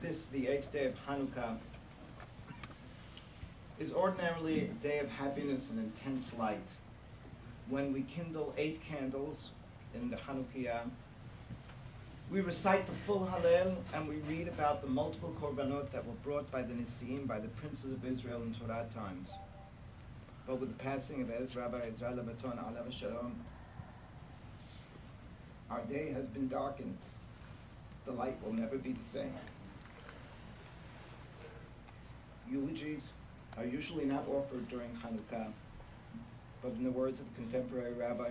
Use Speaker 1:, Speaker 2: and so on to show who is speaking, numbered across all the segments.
Speaker 1: This, the 8th day of Hanukkah, is ordinarily a day of happiness and intense light. When we kindle 8 candles in the Hanukkah, we recite the full Hallel, and we read about the multiple korbanot that were brought by the Nisi'im, by the princes of Israel in Torah times. But with the passing of Rabbi Ezra Labaton, alav shalom, our day has been darkened. The light will never be the same. Eulogies are usually not offered during Hanukkah, but in the words of contemporary Rabbi,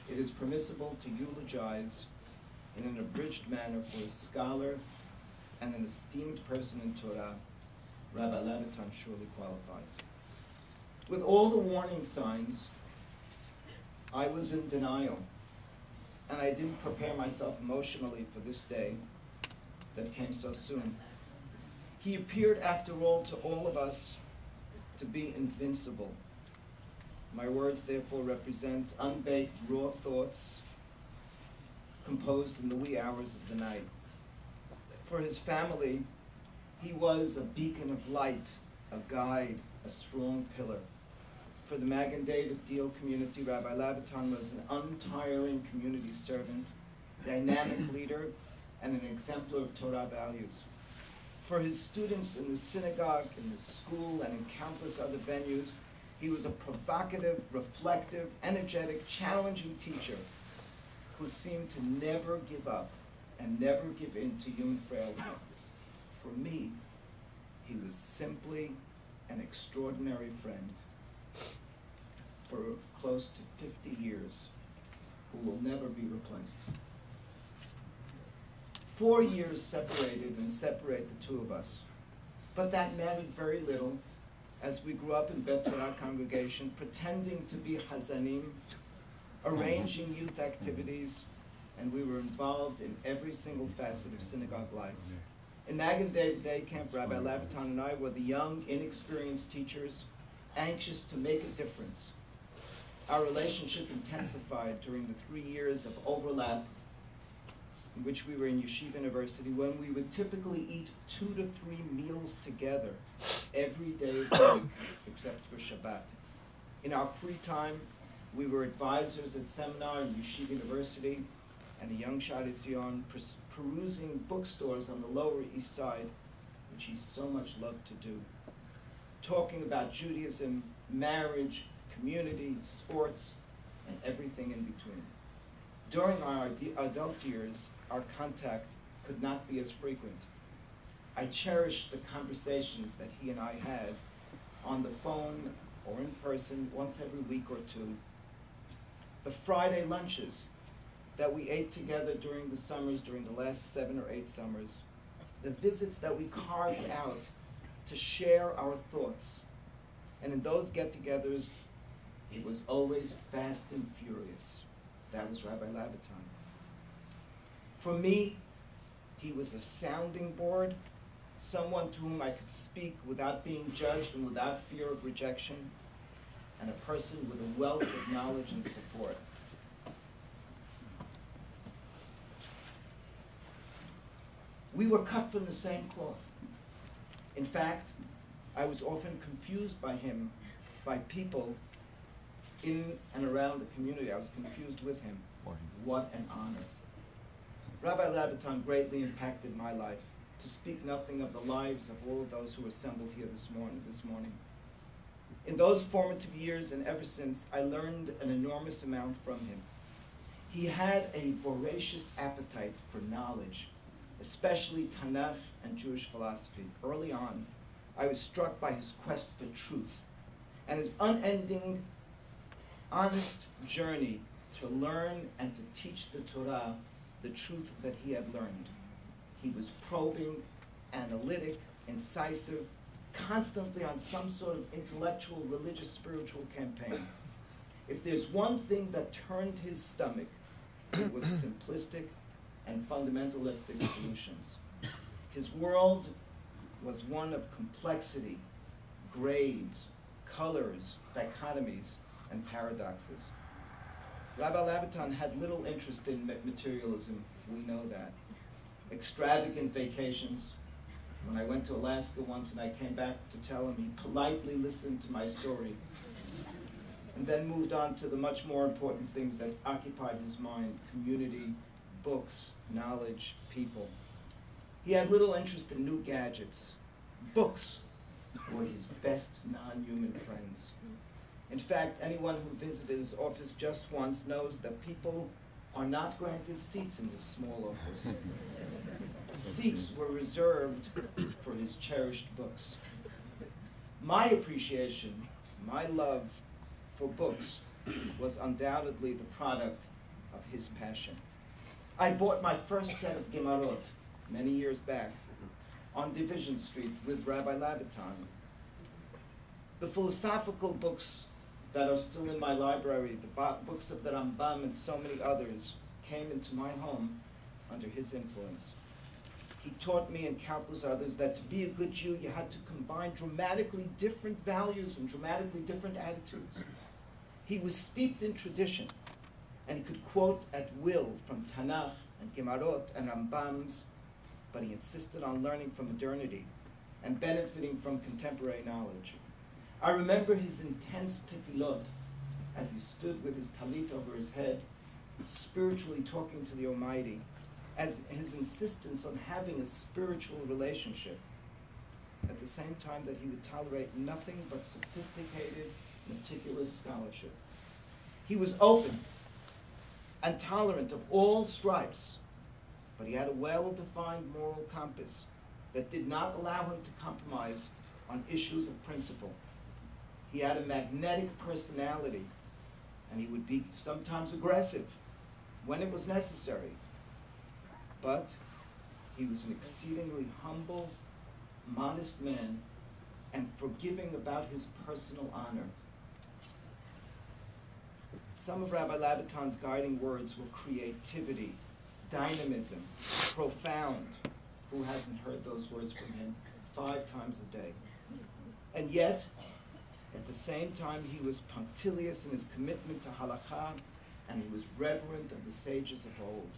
Speaker 1: it is permissible to eulogize in an abridged manner for a scholar and an esteemed person in Torah. Rabbi Labaton surely qualifies. With all the warning signs, I was in denial, and I didn't prepare myself emotionally for this day that came so soon. He appeared, after all, to all of us to be invincible. My words, therefore, represent unbaked, raw thoughts composed in the wee hours of the night. For his family, he was a beacon of light, a guide, a strong pillar. For the Magen David Deal community, Rabbi Labaton was an untiring community servant, dynamic leader, and an exemplar of Torah values. For his students in the synagogue, in the school, and in countless other venues, he was a provocative, reflective, energetic, challenging teacher who seemed to never give up and never give in to human frailty. For me, he was simply an extraordinary friend for close to 50 years who will never be replaced. 4 years separated and separate the two of us. But that mattered very little as we grew up in Bet Torah congregation, pretending to be Hazanim, arranging youth activities, and we were involved in every single facet of synagogue life. In Magen David Day Camp, Rabbi Labaton and I were the young, inexperienced teachers, anxious to make a difference. Our relationship intensified during the 3 years of overlap in which we were in Yeshiva University, when we would typically eat 2 to 3 meals together every day of the week, except for Shabbat. In our free time, we were advisors at seminar in Yeshiva University and the Young Shad Zion, perusing bookstores on the Lower East Side, which he so much loved to do, talking about Judaism, marriage, community, sports, and everything in between. During our adult years, our contact could not be as frequent. I cherished the conversations that he and I had on the phone or in person once every week or two. The Friday lunches that we ate together during the summers, during the last 7 or 8 summers. The visits that we carved out to share our thoughts. And in those get-togethers, it was always fast and furious. That was Rabbi Labaton. For me, he was a sounding board, someone to whom I could speak without being judged and without fear of rejection, and a person with a wealth of knowledge and support. We were cut from the same cloth. In fact, I was often confused by him, by people in and around the community. I was confused with him. What an honor. Rabbi Labaton greatly impacted my life, to speak nothing of the lives of all of those who assembled here this morning. In those formative years and ever since, I learned an enormous amount from him. He had a voracious appetite for knowledge, especially Tanakh and Jewish philosophy. Early on, I was struck by his quest for truth and his unending, honest journey to learn and to teach the Torah the truth that he had learned. He was probing, analytic, incisive, constantly on some sort of intellectual, religious, spiritual campaign. If there's one thing that turned his stomach, it was simplistic and fundamentalistic solutions. His world was one of complexity, grades, colors, dichotomies, and paradoxes. Rabbi Labaton had little interest in materialism, we know that. Extravagant vacations. When I went to Alaska once and I came back to tell him, he politely listened to my story and then moved on to the much more important things that occupied his mind: community, books, knowledge, people. He had little interest in new gadgets. Books were his best non-human friends. In fact, anyone who visited his office just once knows that people are not granted seats in this small office. Seats were reserved for his cherished books. My appreciation, my love for books was undoubtedly the product of his passion. I bought my first set of Gemarot many years back on Division Street with Rabbi Labaton. The philosophical books that are still in my library, the books of the Rambam and so many others, came into my home under his influence. He taught me and countless others that to be a good Jew, you had to combine dramatically different values and dramatically different attitudes. He was steeped in tradition, and he could quote at will from Tanakh and Gemarot and Rambams, but he insisted on learning from modernity and benefiting from contemporary knowledge. I remember his intense tefillot as he stood with his talit over his head, spiritually talking to the Almighty, as his insistence on having a spiritual relationship, at the same time that he would tolerate nothing but sophisticated, meticulous scholarship. He was open and tolerant of all stripes, but he had a well-defined moral compass that did not allow him to compromise on issues of principle. He had a magnetic personality, and he would be sometimes aggressive when it was necessary. But he was an exceedingly humble, modest man, and forgiving about his personal honor. Some of Rabbi Labaton's guiding words were creativity, dynamism, profound. Who hasn't heard those words from him 5 times a day? And yet, at the same time, he was punctilious in his commitment to halakha, and he was reverent of the sages of old.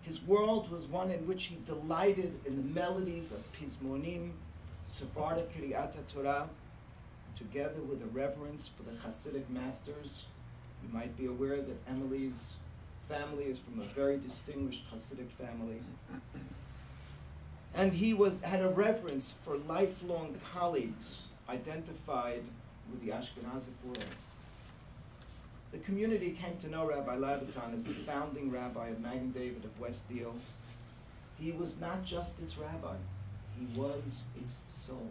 Speaker 1: His world was one in which he delighted in the melodies of Pizmonim, Sephardic Kriyat Torah, together with a reverence for the Hasidic masters. You might be aware that Emily's family is from a very distinguished Hasidic family. And he had a reverence for lifelong colleagues identified with the Ashkenazic world. The community came to know Rabbi Labaton as the founding rabbi of Magen David of West Deal. He was not just its rabbi, he was its soul.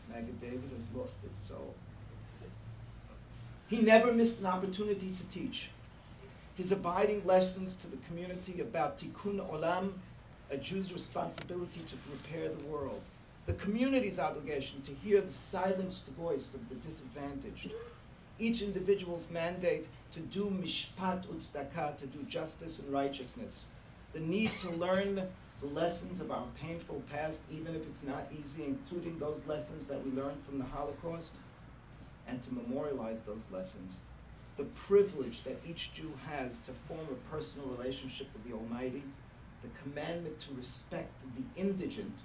Speaker 1: Magen David has lost its soul. He never missed an opportunity to teach. His abiding lessons to the community about tikkun olam, a Jew's responsibility to prepare the world, the community's obligation to hear the silenced voice of the disadvantaged, each individual's mandate to do mishpat u'tzedakah, to do justice and righteousness, the need to learn the lessons of our painful past, even if it's not easy, including those lessons that we learned from the Holocaust, and to memorialize those lessons, the privilege that each Jew has to form a personal relationship with the Almighty, the commandment to respect the indigent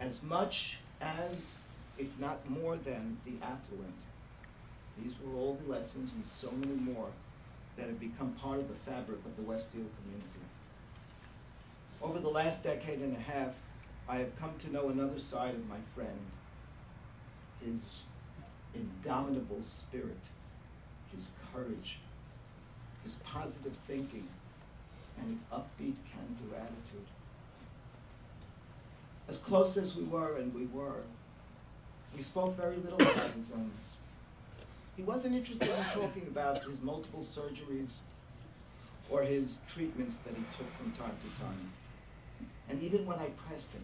Speaker 1: as much as, if not more than, the affluent. These were all the lessons and so many more that have become part of the fabric of the West Deal community. Over the last decade and a half, I have come to know another side of my friend, his indomitable spirit, his courage, his positive thinking, and his upbeat can-do attitude. As close as we were, we spoke very little about his illness. He wasn't interested in talking about his multiple surgeries or his treatments that he took from time to time. And even when I pressed him,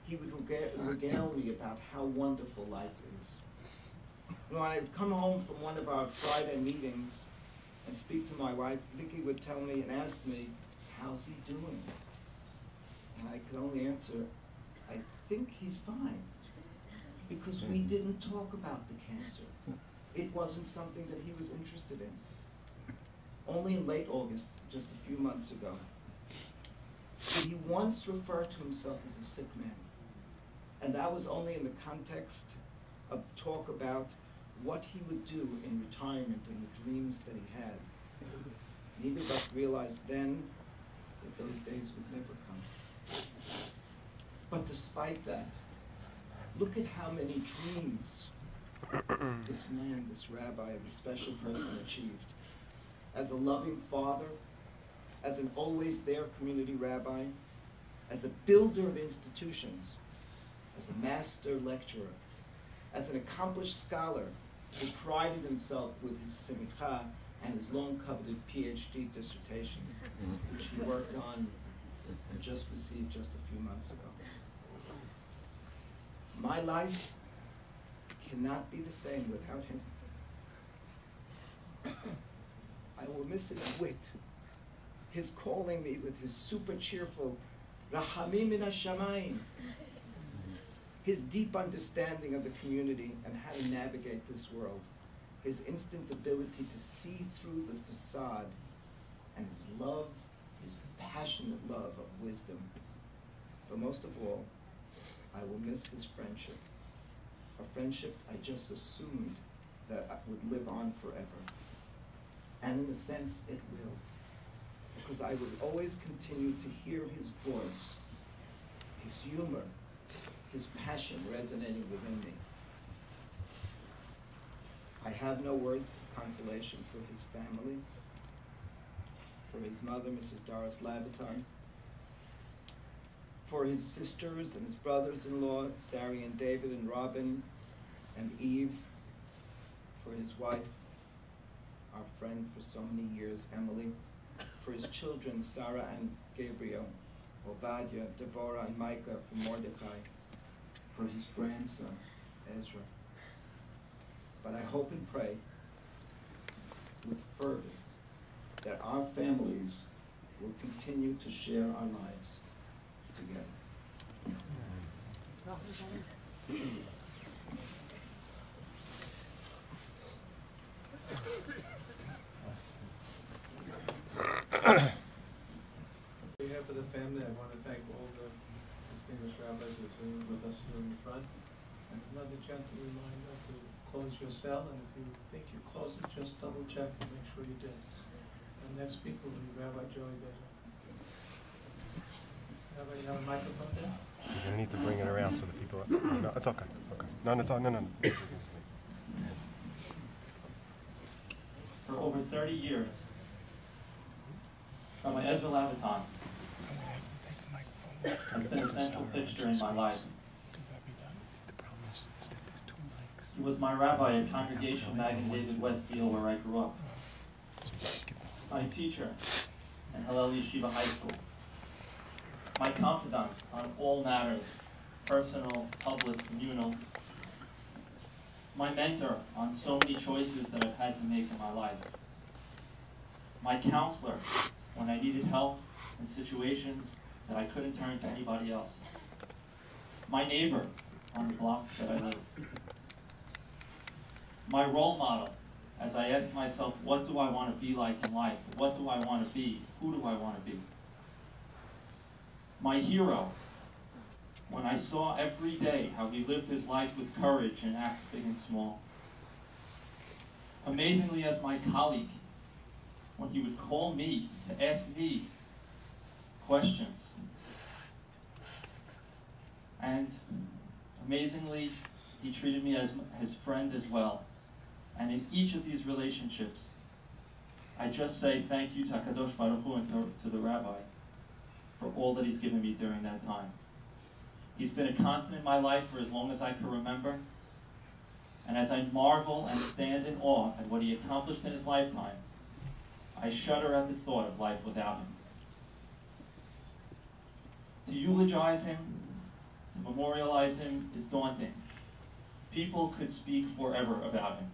Speaker 1: he would regale me about how wonderful life is. When I would come home from one of our Friday meetings and speak to my wife, Vicky would tell me and ask me, how's he doing? And I could only answer, I think he's fine. Because we didn't talk about the cancer. It wasn't something that he was interested in. only in late August, just a few months ago, did he once refer to himself as a sick man. And that was only in the context of talk about what he would do in retirement and the dreams that he had. Neither of us realized then that those days would never come. But despite that, look at how many dreams this man, this rabbi, this special person achieved. As a loving father, as an always there community rabbi, as a builder of institutions, as a master lecturer, as an accomplished scholar who prided himself with his simcha and his long-coveted PhD dissertation, which he worked on and just received just a few months ago. My life cannot be the same without him. I will miss his wit, his calling me with his super cheerful Rahamim min hashamayim, his deep understanding of the community and how to navigate this world, his instant ability to see through the facade, and his love, his passionate love of wisdom. But most of all, I will miss his friendship, a friendship I just assumed that would live on forever. And in a sense, it will, because I will always continue to hear his voice, his humor, his passion resonating within me. I have no words of consolation for his family, for his mother, Mrs. Doris Labaton, for his sisters and his brothers-in-law, Sara and David and Robin and Eve, for his wife, our friend for so many years, Emily, for his children, Sara and Gabriel, Ovadia, Devora and Micah, for Mordecai, for his grandson, Ezra. But I hope and pray with fervence that our families will continue to share our lives together.
Speaker 2: On behalf of the family, I want to thank all the distinguished rabbis who are sitting with us here in the front. And another gentle reminder to close your cell, and if you think you closed it, just double check and make sure you did. And next speaker will be Rabbi Joey Beyda. Rabbi, you have a microphone there?
Speaker 3: You're going to need to bring it around so the people... No, it's okay. It's okay. No, it's on. No.
Speaker 4: For over 30 years, Rabbi Ezra Labaton has been a central fixture in my life. He was my rabbi at Congregation Magen David Westfield, where I grew up. My teacher at Hillel Yeshiva High School. My confidant on all matters, personal, public, communal. My mentor on so many choices that I've had to make in my life. My counselor when I needed help in situations that I couldn't turn to anybody else. My neighbor on the block that I lived. My role model as I asked myself, what do I want to be like in life? What do I want to be? Who do I want to be? My hero when I saw every day how he lived his life with courage and acts big and small. Amazingly, as my colleague, when he would call me to ask me questions. And amazingly, he treated me as his friend as well. And in each of these relationships, I just say thank you to HaKadosh Baruch Hu and to the rabbi for all that he's given me during that time. He's been a constant in my life for as long as I can remember. And as I marvel and stand in awe at what he accomplished in his lifetime, I shudder at the thought of life without him. To eulogize him, to memorialize him is daunting. People could speak forever about him.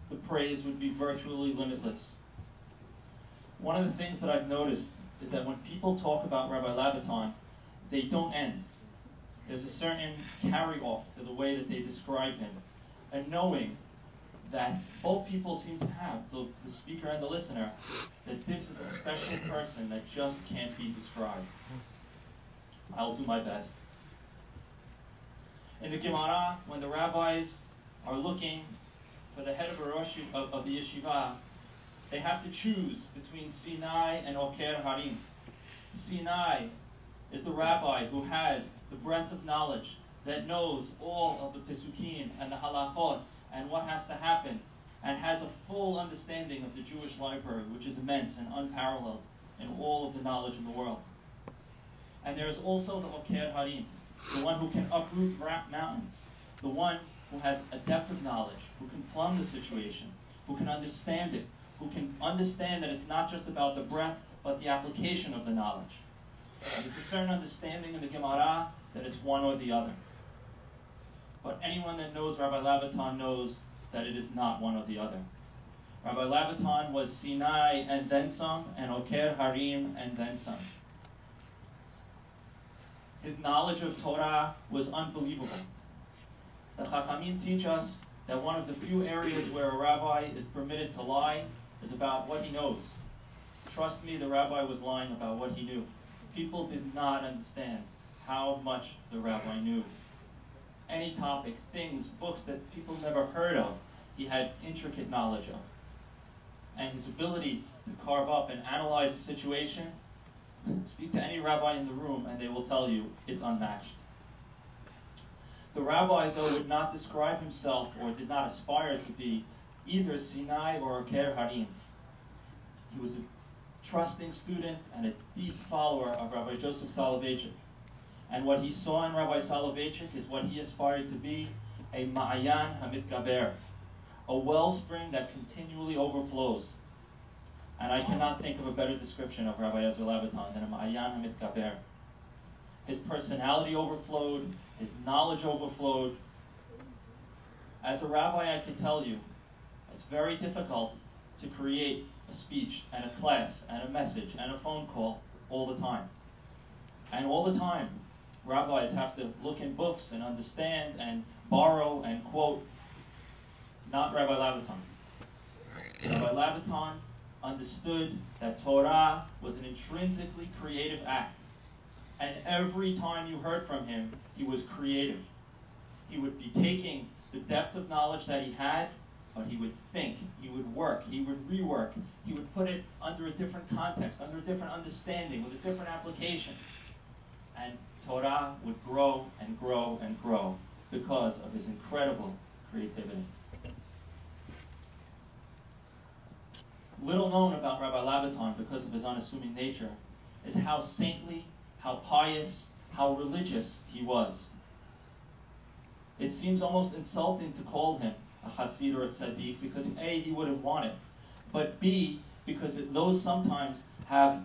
Speaker 4: The praise would be virtually limitless. One of the things that I've noticed is that when people talk about Rabbi Labaton, they don't end. There's a certain carry-off to the way that they describe him, and knowing that both people seem to have, the speaker and the listener, that this is a special person that just can't be described. I'll do my best. In the Gemara, when the rabbis are looking for the head of the yeshiva, they have to choose between Sinai and Oker Harim. Sinai is the rabbi who has the breadth of knowledge, that knows all of the Pesukim and the halachot and what has to happen, and has a full understanding of the Jewish library, which is immense and unparalleled in all of the knowledge in the world. And there is also the Oker Harim, the one who can uproot mountains, the one who has a depth of knowledge, who can plumb the situation, who can understand it, who can understand that it's not just about the breadth, but the application of the knowledge. And there's a certain understanding in the Gemara that it's one or the other. But anyone that knows Rabbi Labaton knows that it is not one or the other. Rabbi Labaton was Sinai and then some, and Oker Harim and then some. His knowledge of Torah was unbelievable. The Chachamim teach us that one of the few areas where a rabbi is permitted to lie is about what he knows. Trust me, the rabbi was lying about what he knew. People did not understand how much the rabbi knew. Any topic, things, books that people never heard of, he had intricate knowledge of. And his ability to carve up and analyze a situation, speak to any rabbi in the room and they will tell you it's unmatched. The rabbi, though, would not describe himself or did not aspire to be either Sinai or Oker Harim. He was a trusting student and a deep follower of Rabbi Joseph Soloveitchik. And what he saw in Rabbi Soloveitchik is what he aspired to be, a Ma'ayan HaMitgaber, a wellspring that continually overflows. And I cannot think of a better description of Rabbi Ezra Labaton than a Ma'ayan HaMitgaber. His personality overflowed, his knowledge overflowed. As a rabbi, I can tell you, it's very difficult to create a speech and a class and a message and a phone call all the time. And all the time, rabbis have to look in books and understand and borrow and quote. Not Rabbi Labaton. Rabbi Labaton understood that Torah was an intrinsically creative act. And every time you heard from him, he was creative. He would be taking the depth of knowledge that he had, but he would think, he would work, he would rework, he would put it under a different context, under a different understanding, with a different application. And Torah would grow and grow and grow because of his incredible creativity. Little known about Rabbi Labaton because of his unassuming nature is how saintly, how pious, how religious he was. It seems almost insulting to call him a Hasid or a Tzaddik because A, he would have wanted, but B, because those sometimes have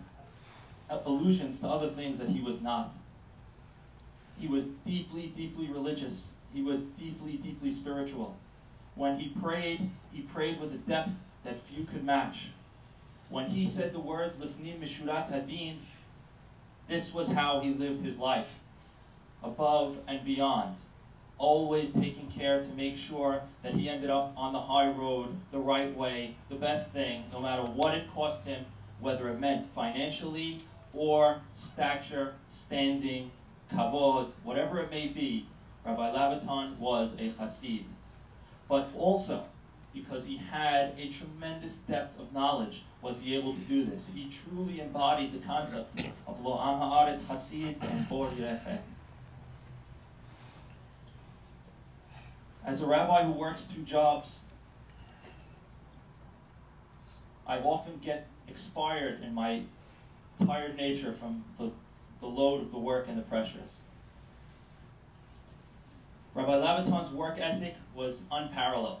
Speaker 4: allusions to other things that he was not. He was deeply, deeply religious. He was deeply, deeply spiritual. When he prayed with a depth that few could match. When he said the words, Lifnim Mishurat Hadin, this was how he lived his life, above and beyond, always taking care to make sure that he ended up on the high road, the right way, the best thing, no matter what it cost him, whether it meant financially or stature, standing, kavod, whatever it may be. Rabbi Labaton was a Hasid. But also, because he had a tremendous depth of knowledge, was he able to do this. He truly embodied the concept of Lo Am Haaretz Hasid and Bor Yechet. As a rabbi who works 2 jobs, I often get expired in my tired nature from the load of the work and the pressures. Rabbi Labaton's work ethic was unparalleled.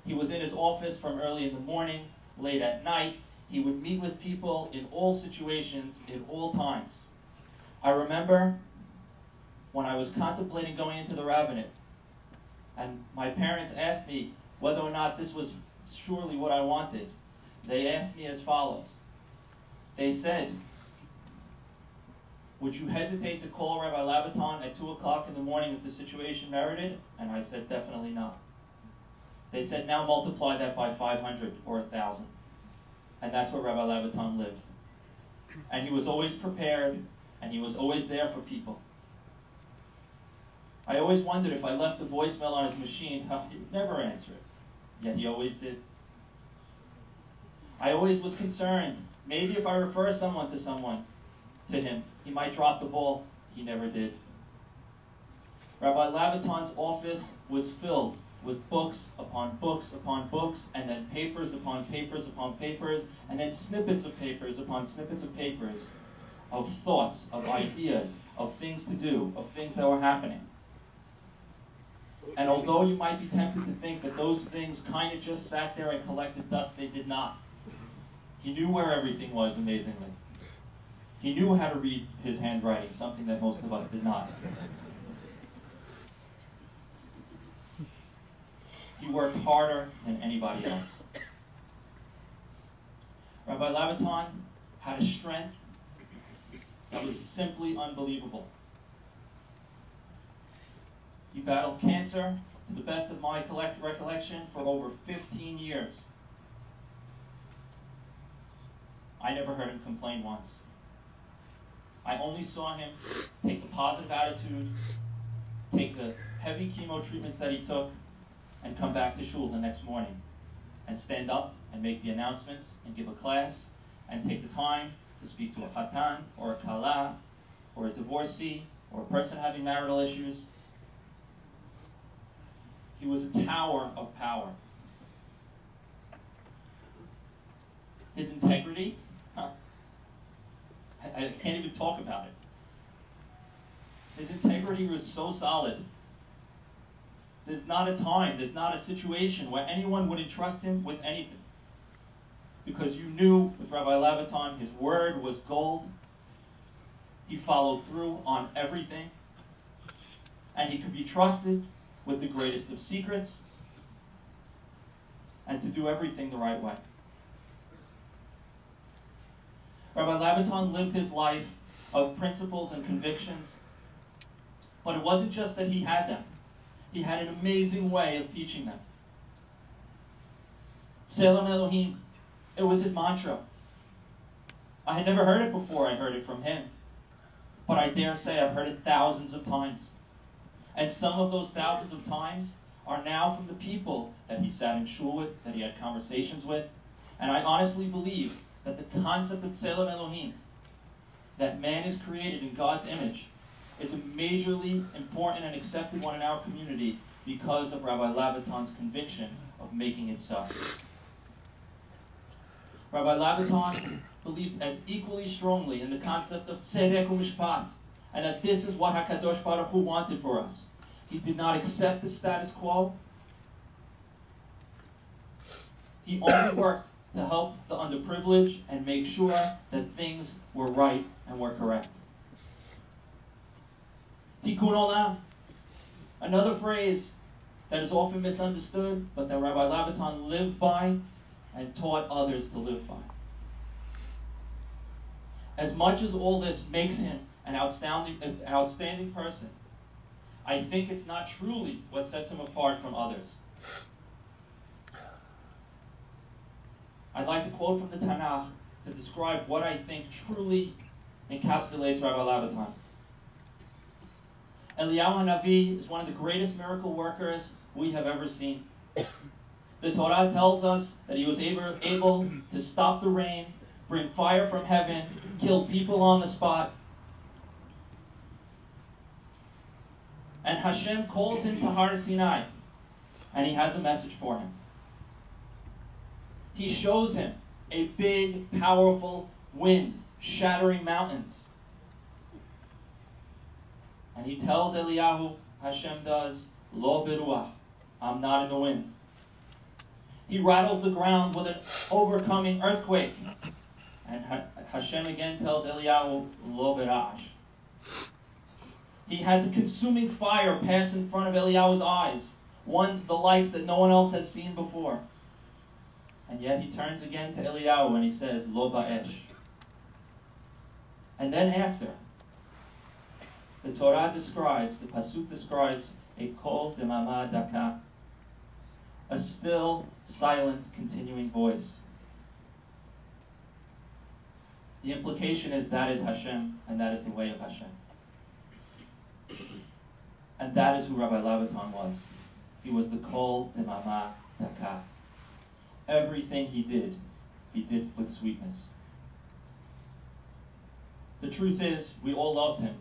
Speaker 4: He was in his office from early in the morning, late at night. He would meet with people in all situations, in all times. I remember when I was contemplating going into the rabbinate, and my parents asked me whether or not this was surely what I wanted. They asked me as follows. They said, would you hesitate to call Rabbi Labaton at 2 o'clock in the morning if the situation merited? And I said, definitely not. They said, now multiply that by 500 or 1,000. And that's where Rabbi Labaton lived. And he was always prepared, and he was always there for people. I always wondered if I left a voicemail on his machine, how he'd never answer it. Yet he always did. I always was concerned, maybe if I refer someone to him, he might drop the ball. He never did. Rabbi Labaton's office was filled with books upon books upon books, and then papers upon papers upon papers, and then snippets of papers upon snippets of papers, of thoughts, of ideas, of things to do, of things that were happening. And although you might be tempted to think that those things kind of just sat there and collected dust, they did not. He knew where everything was, amazingly. He knew how to read his handwriting, something that most of us did not. He worked harder than anybody else. Rabbi Labaton had a strength that was simply unbelievable. He battled cancer, to the best of my recollection, for over 15 years. I never heard him complain once. I only saw him take the positive attitude, take the heavy chemo treatments that he took, and come back to shul the next morning and stand up and make the announcements and give a class and take the time to speak to a chatan or a kala or a divorcee or a person having marital issues. He was a tower of power. His integrity, I can't even talk about it. His integrity was so solid. There's not a time, there's not a situation where anyone would entrust him with anything. Because you knew with Rabbi Labaton, his word was gold. He followed through on everything. And he could be trusted with the greatest of secrets and to do everything the right way. Rabbi Labaton lived his life of principles and convictions, but it wasn't just that he had them. He had an amazing way of teaching them. Selam Elohim, it was his mantra. I had never heard it before I heard it from him, but I dare say I've heard it thousands of times. And some of those thousands of times are now from the people that he sat in shul with, that he had conversations with. And I honestly believe that the concept of Selam Elohim, that man is created in God's image, is a majorly important and accepted one in our community because of Rabbi Labaton's conviction of making it so. Rabbi Labaton believed as equally strongly in the concept of tzedek u'mishpat, and that this is what HaKadosh Baruch Hu wanted for us. He did not accept the status quo. He only worked to help the underprivileged and make sure that things were right and were correct. Tikkun Olam, another phrase that is often misunderstood, but that Rabbi Labaton lived by and taught others to live by. As much as all this makes him an outstanding person, I think it's not truly what sets him apart from others. I'd like to quote from the Tanakh to describe what I think truly encapsulates Rabbi Labaton. Eliyahu HaNavi is one of the greatest miracle workers we have ever seen. The Torah tells us that he was able to stop the rain, bring fire from heaven, kill people on the spot. And Hashem calls him to Har Sinai, and he has a message for him. He shows him a big, powerful wind shattering mountains. And he tells Eliyahu, Hashem does, Lo biruach, I'm not in the wind. He rattles the ground with an overcoming earthquake. And Hashem again tells Eliyahu, Lo birach. He has a consuming fire pass in front of Eliyahu's eyes, the lights that no one else has seen before. And yet he turns again to Eliyahu and he says, Lo ba'esh. And then after, the Torah describes, the Pasuk describes, a kol demama daka, a still, silent, continuing voice. The implication is that is Hashem, and that is the way of Hashem. And that is who Rabbi Labaton was. He was the Kol Demama Daka. Everything he did with sweetness. The truth is, we all loved him,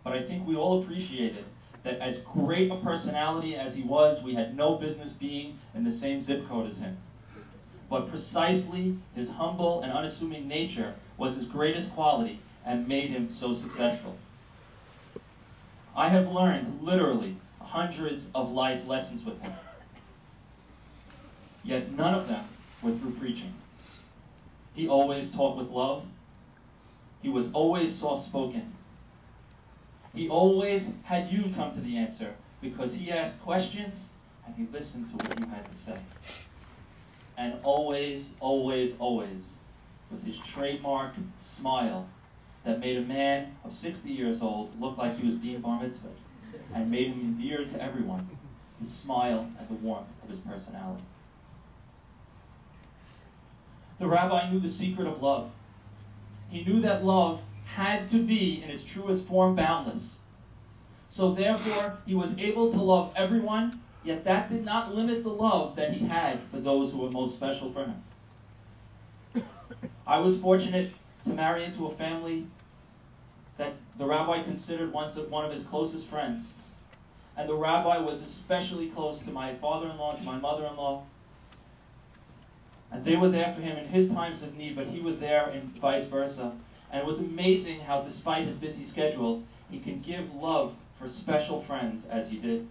Speaker 4: but I think we all appreciated that as great a personality as he was, we had no business being in the same zip code as him. But precisely his humble and unassuming nature was his greatest quality and made him so successful. I have learned literally hundreds of life lessons with him, yet none of them were through preaching. He always taught with love. He was always soft-spoken. He always had you come to the answer because he asked questions and he listened to what you had to say. And always, always, always, with his trademark smile that made a man of 60 years old look like he was being bar mitzvah and made him endeared to everyone, his smile and the warmth of his personality. The rabbi knew the secret of love. He knew that love had to be, in its truest form, boundless. So therefore, he was able to love everyone, yet that did not limit the love that he had for those who were most special for him. I was fortunate to marry into a family that the rabbi considered one of his closest friends. And the rabbi was especially close to my father-in-law, to my mother-in-law. And they were there for him in his times of need, but he was there and vice versa. And it was amazing how, despite his busy schedule, he could give love for special friends as he did.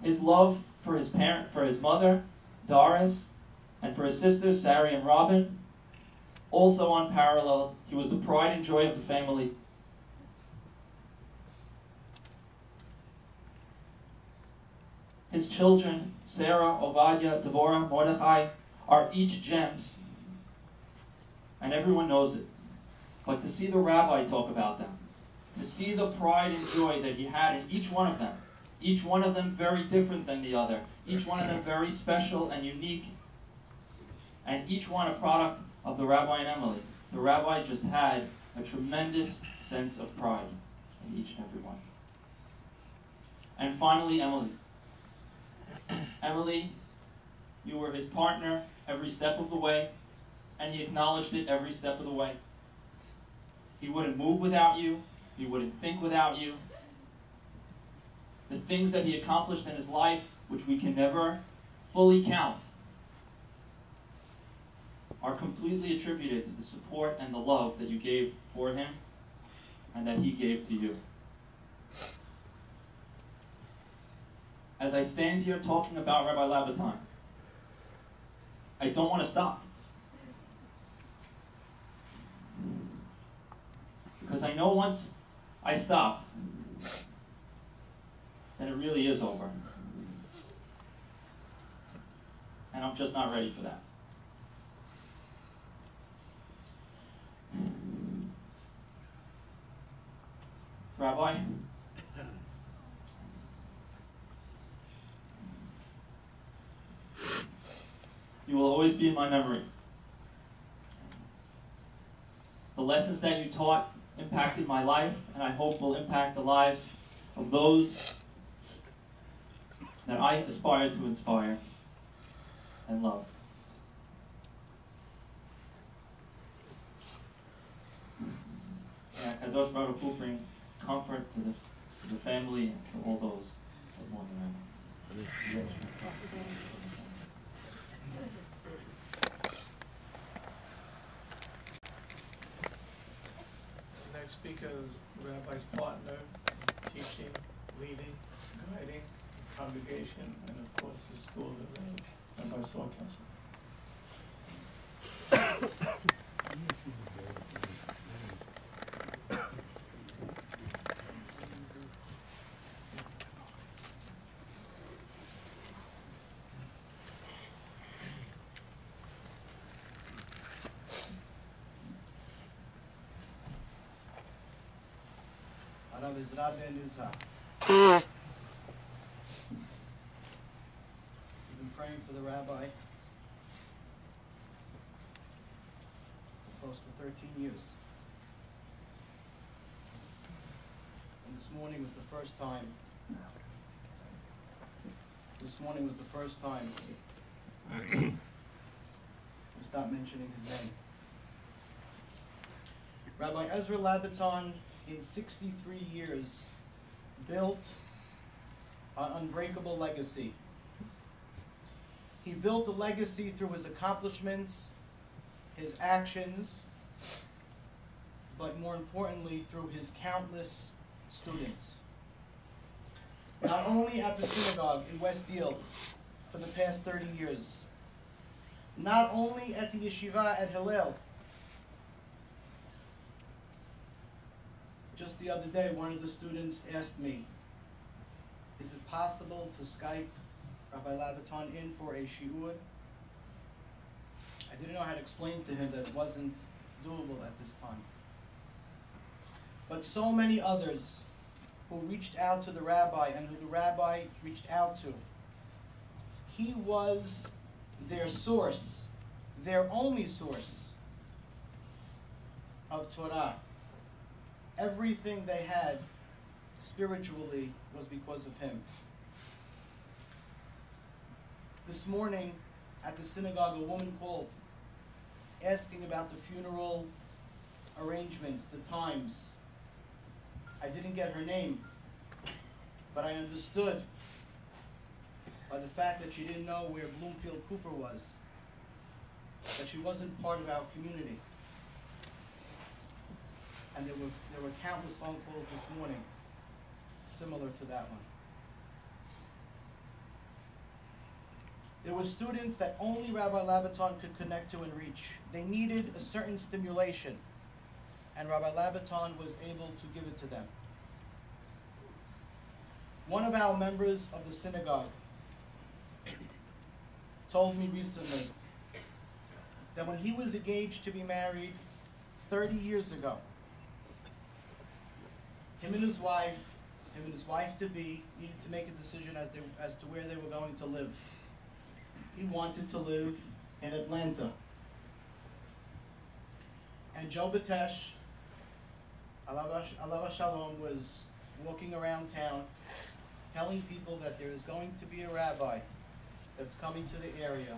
Speaker 4: His love for his mother, Doris, and for his sisters, Sara and Robin, also unparalleled. He was the pride and joy of the family. His children, Sara, Obadiah, Devora, Mordechai, are each gems. And everyone knows it. But to see the rabbi talk about them, to see the pride and joy that he had in each one of them very different than the other, each one of them very special and unique, and each one a product of the rabbi and Emily. The rabbi just had a tremendous sense of pride in each and every one. And finally, Emily. Emily, you were his partner every step of the way, and he acknowledged it every step of the way. He wouldn't move without you. He wouldn't think without you. The things that he accomplished in his life, which we can never fully count, are completely attributed to the support and the love that you gave for him and that he gave to you. As I stand here talking about Rabbi Labaton, I don't want to stop. Because I know once I stop, then it really is over. And I'm just not ready for that. Rabbi, you will always be in my memory. The lessons that you taught impacted my life, and I hope will impact the lives of those that I aspire to inspire and love. May Kadosh Baruch Hu bring comfort to the family and to all those that mourn the Raymond.
Speaker 2: The next speaker is the rabbi's partner, teaching, leading, guiding his congregation, and of course his school, Rabbi Saul Kassin.
Speaker 1: Ezra ben Ezra. We've been praying for the rabbi.
Speaker 5: close to 13 years. And this morning was the first time. This morning was the first time we stopped mentioning his name. Rabbi Ezra Labaton, in 63 years, built an unbreakable legacy. He built a legacy through his accomplishments, his actions, but more importantly, through his countless students. Not only at the synagogue in West Deal for the past 30 years, not only at the yeshiva at Hillel. Just the other day, one of the students asked me, is it possible to Skype Rabbi Labaton in for a shiur? I didn't know how to explain to him that it wasn't doable at this time. But so many others who reached out to the rabbi and who the rabbi reached out to. He was their source, their only source of Torah. Everything they had spiritually was because of him. This morning at the synagogue, a woman called asking about the funeral arrangements, the times. I didn't get her name, but I understood by the fact that she didn't know where Bloomfield Cooper was, that she wasn't part of our community. And there were countless phone calls this morning similar to that one. There were students that only Rabbi Labaton could connect to and reach. They needed a certain stimulation, and Rabbi Labaton was able to give it to them. One of our members of the synagogue told me recently that when he was engaged to be married 30 years ago, him and his wife-to-be needed to make a decision as to where they were going to live. He wanted to live in Atlanta. And Joe Batesh, Alav Shalom, was walking around town telling people that there is going to be a rabbi that's coming to the area,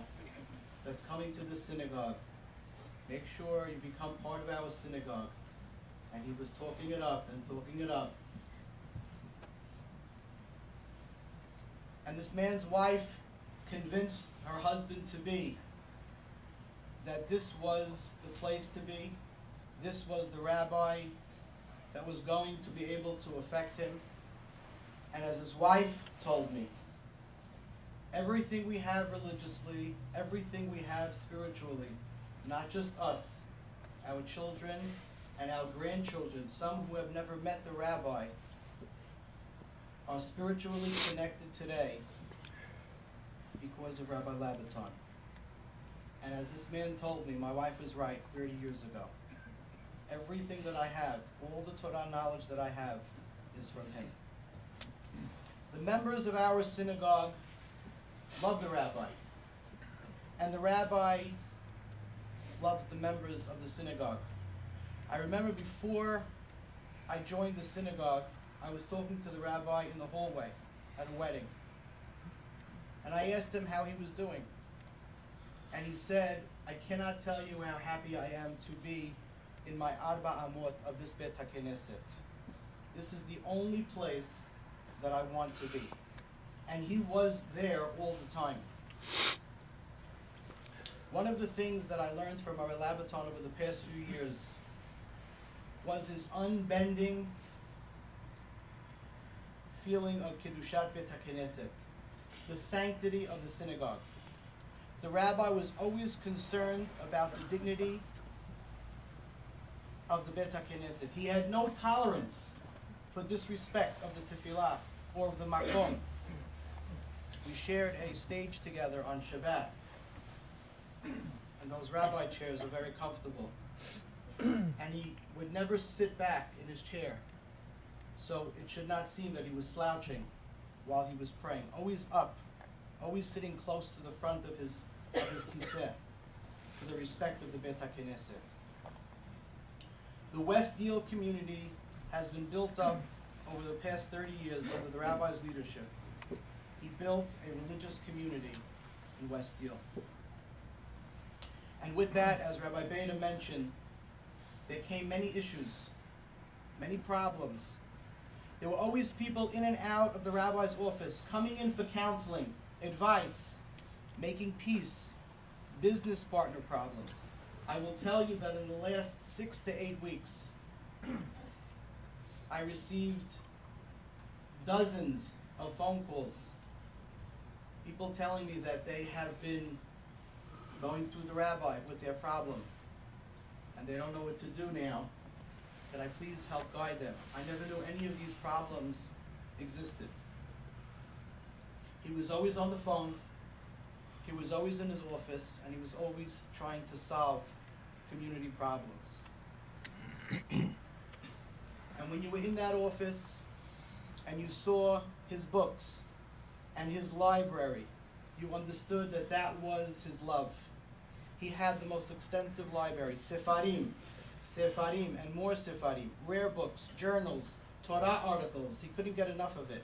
Speaker 5: that's coming to the synagogue. Make sure you become part of our synagogue. And he was talking it up and talking it up. And this man's wife convinced her husband-to-be that this was the place to be. This was the rabbi that was going to be able to affect him. And as his wife told me, everything we have religiously, everything we have spiritually, not just us, our children and our grandchildren, some who have never met the rabbi, are spiritually connected today because of Rabbi Labaton. And as this man told me, my wife was right 30 years ago. Everything that I have, all the Torah knowledge that I have, is from him. The members of our synagogue love the rabbi. And the rabbi loves the members of the synagogue. I remember before I joined the synagogue, I was talking to the rabbi in the hallway at a wedding. And I asked him how he was doing. And he said, I cannot tell you how happy I am to be in my Arba Amot of this Bet HaKnesset. This is the only place that I want to be. And he was there all the time. One of the things that I learned from Rabbi Labaton over the past few years was his unbending feeling of Kiddushat Bet HaKnesset, the sanctity of the synagogue. The rabbi was always concerned about the dignity of the Bet HaKnesset. He had no tolerance for disrespect of the tefillah or of the makom. We shared a stage together on Shabbat, and those rabbi chairs are very comfortable. And he would never sit back in his chair, so it should not seem that he was slouching while he was praying. Always up, always sitting close to the front of his kiseh, for the respect of the Bet HaKnesset. The West Deal community has been built up over the past 30 years under the rabbi's leadership. He built a religious community in West Deal. And with that, as Rabbi Beyda mentioned, there came many issues, many problems. There were always people in and out of the rabbi's office, coming in for counseling, advice, making peace, business partner problems. I will tell you that in the last 6 to 8 weeks, I received dozens of phone calls, people telling me that they have been going through the rabbi with their problem, and they don't know what to do now. Can I please help guide them? I never knew any of these problems existed. He was always on the phone, he was always in his office, and he was always trying to solve community problems. And when you were in that office and you saw his books and his library, you understood that that was his love. He had the most extensive library, Sefarim, and more Sefarim, rare books, journals, Torah articles. He couldn't get enough of it.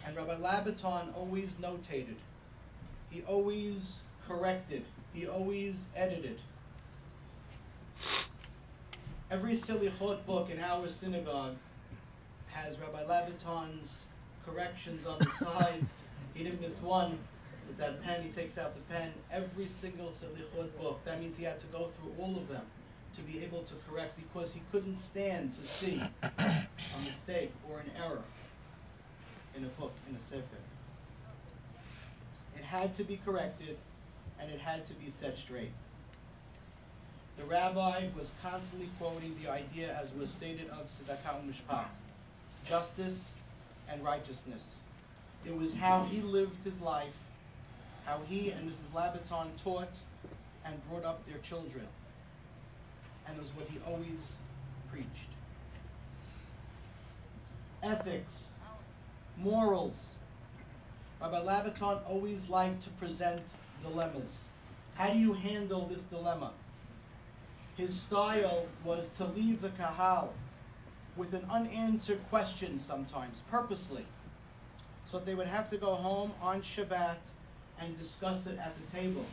Speaker 5: And Rabbi Labaton always notated. He always corrected. He always edited. Every Silichot book in our synagogue has Rabbi Labaton's corrections on the side. He didn't miss one. With that pen, he takes out the pen. Every single Silichot book. That means he had to go through all of them to be able to correct, because he couldn't stand to see a mistake or an error in a book, in a sefer. It had to be corrected, and it had to be set straight. The rabbi was constantly quoting the idea, as was stated, of tzedakah u'mishpat, justice and righteousness. It was how he lived his life, how he and Mrs. Labaton taught and brought up their children. And it was what he always preached. Ethics, morals. Rabbi Labaton always liked to present dilemmas. How do you handle this dilemma? His style was to leave the kahal with an unanswered question sometimes, purposely, so they would have to go home on Shabbat and discuss it at the table.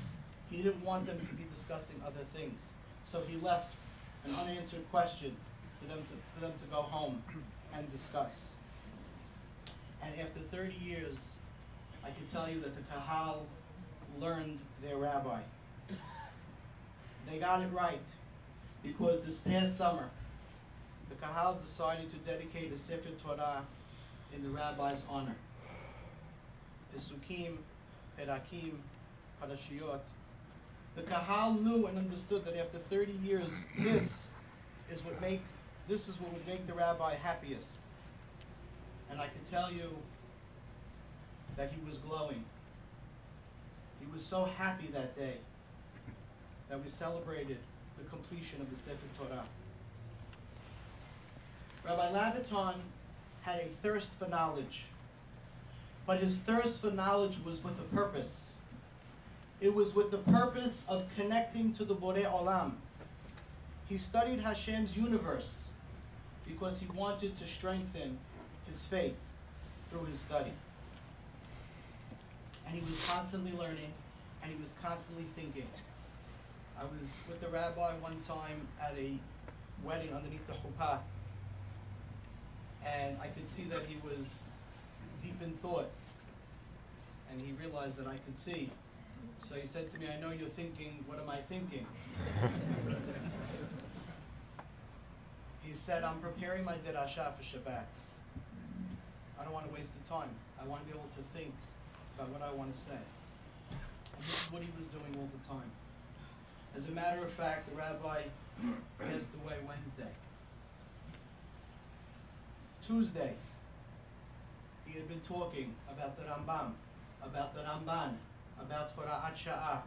Speaker 5: He didn't want them to be discussing other things, so he left an unanswered question for them to go home and discuss. And after 30 years, I can tell you that the kahal learned their rabbi. They got it right, because this past summer, the kahal decided to dedicate a Sefer Torah in the rabbi's honor. Pesukim, Perakim, Parashiyot. The kahal knew and understood that after 30 years, this is what would make the rabbi happiest. And I can tell you that he was glowing. He was so happy that day that we celebrated the completion of the Sefer Torah. Rabbi Labaton had a thirst for knowledge, but his thirst for knowledge was with a purpose. It was with the purpose of connecting to the Borei Olam. He studied Hashem's universe because he wanted to strengthen his faith through his study. And he was constantly learning, and he was constantly thinking. I was with the rabbi one time at a wedding underneath the chuppah, and I could see that he was deep in thought, and he realized that I could see. So he said to me, "I know you're thinking, what am I thinking?" He said, "I'm preparing my derasha for Shabbat. I don't want to waste the time. I want to be able to think about what I want to say." And this is what he was doing all the time. As a matter of fact, the rabbi passed away Wednesday. Tuesday, he had been talking about the Rambam, about the Ramban, about Hora'at Sha'ah,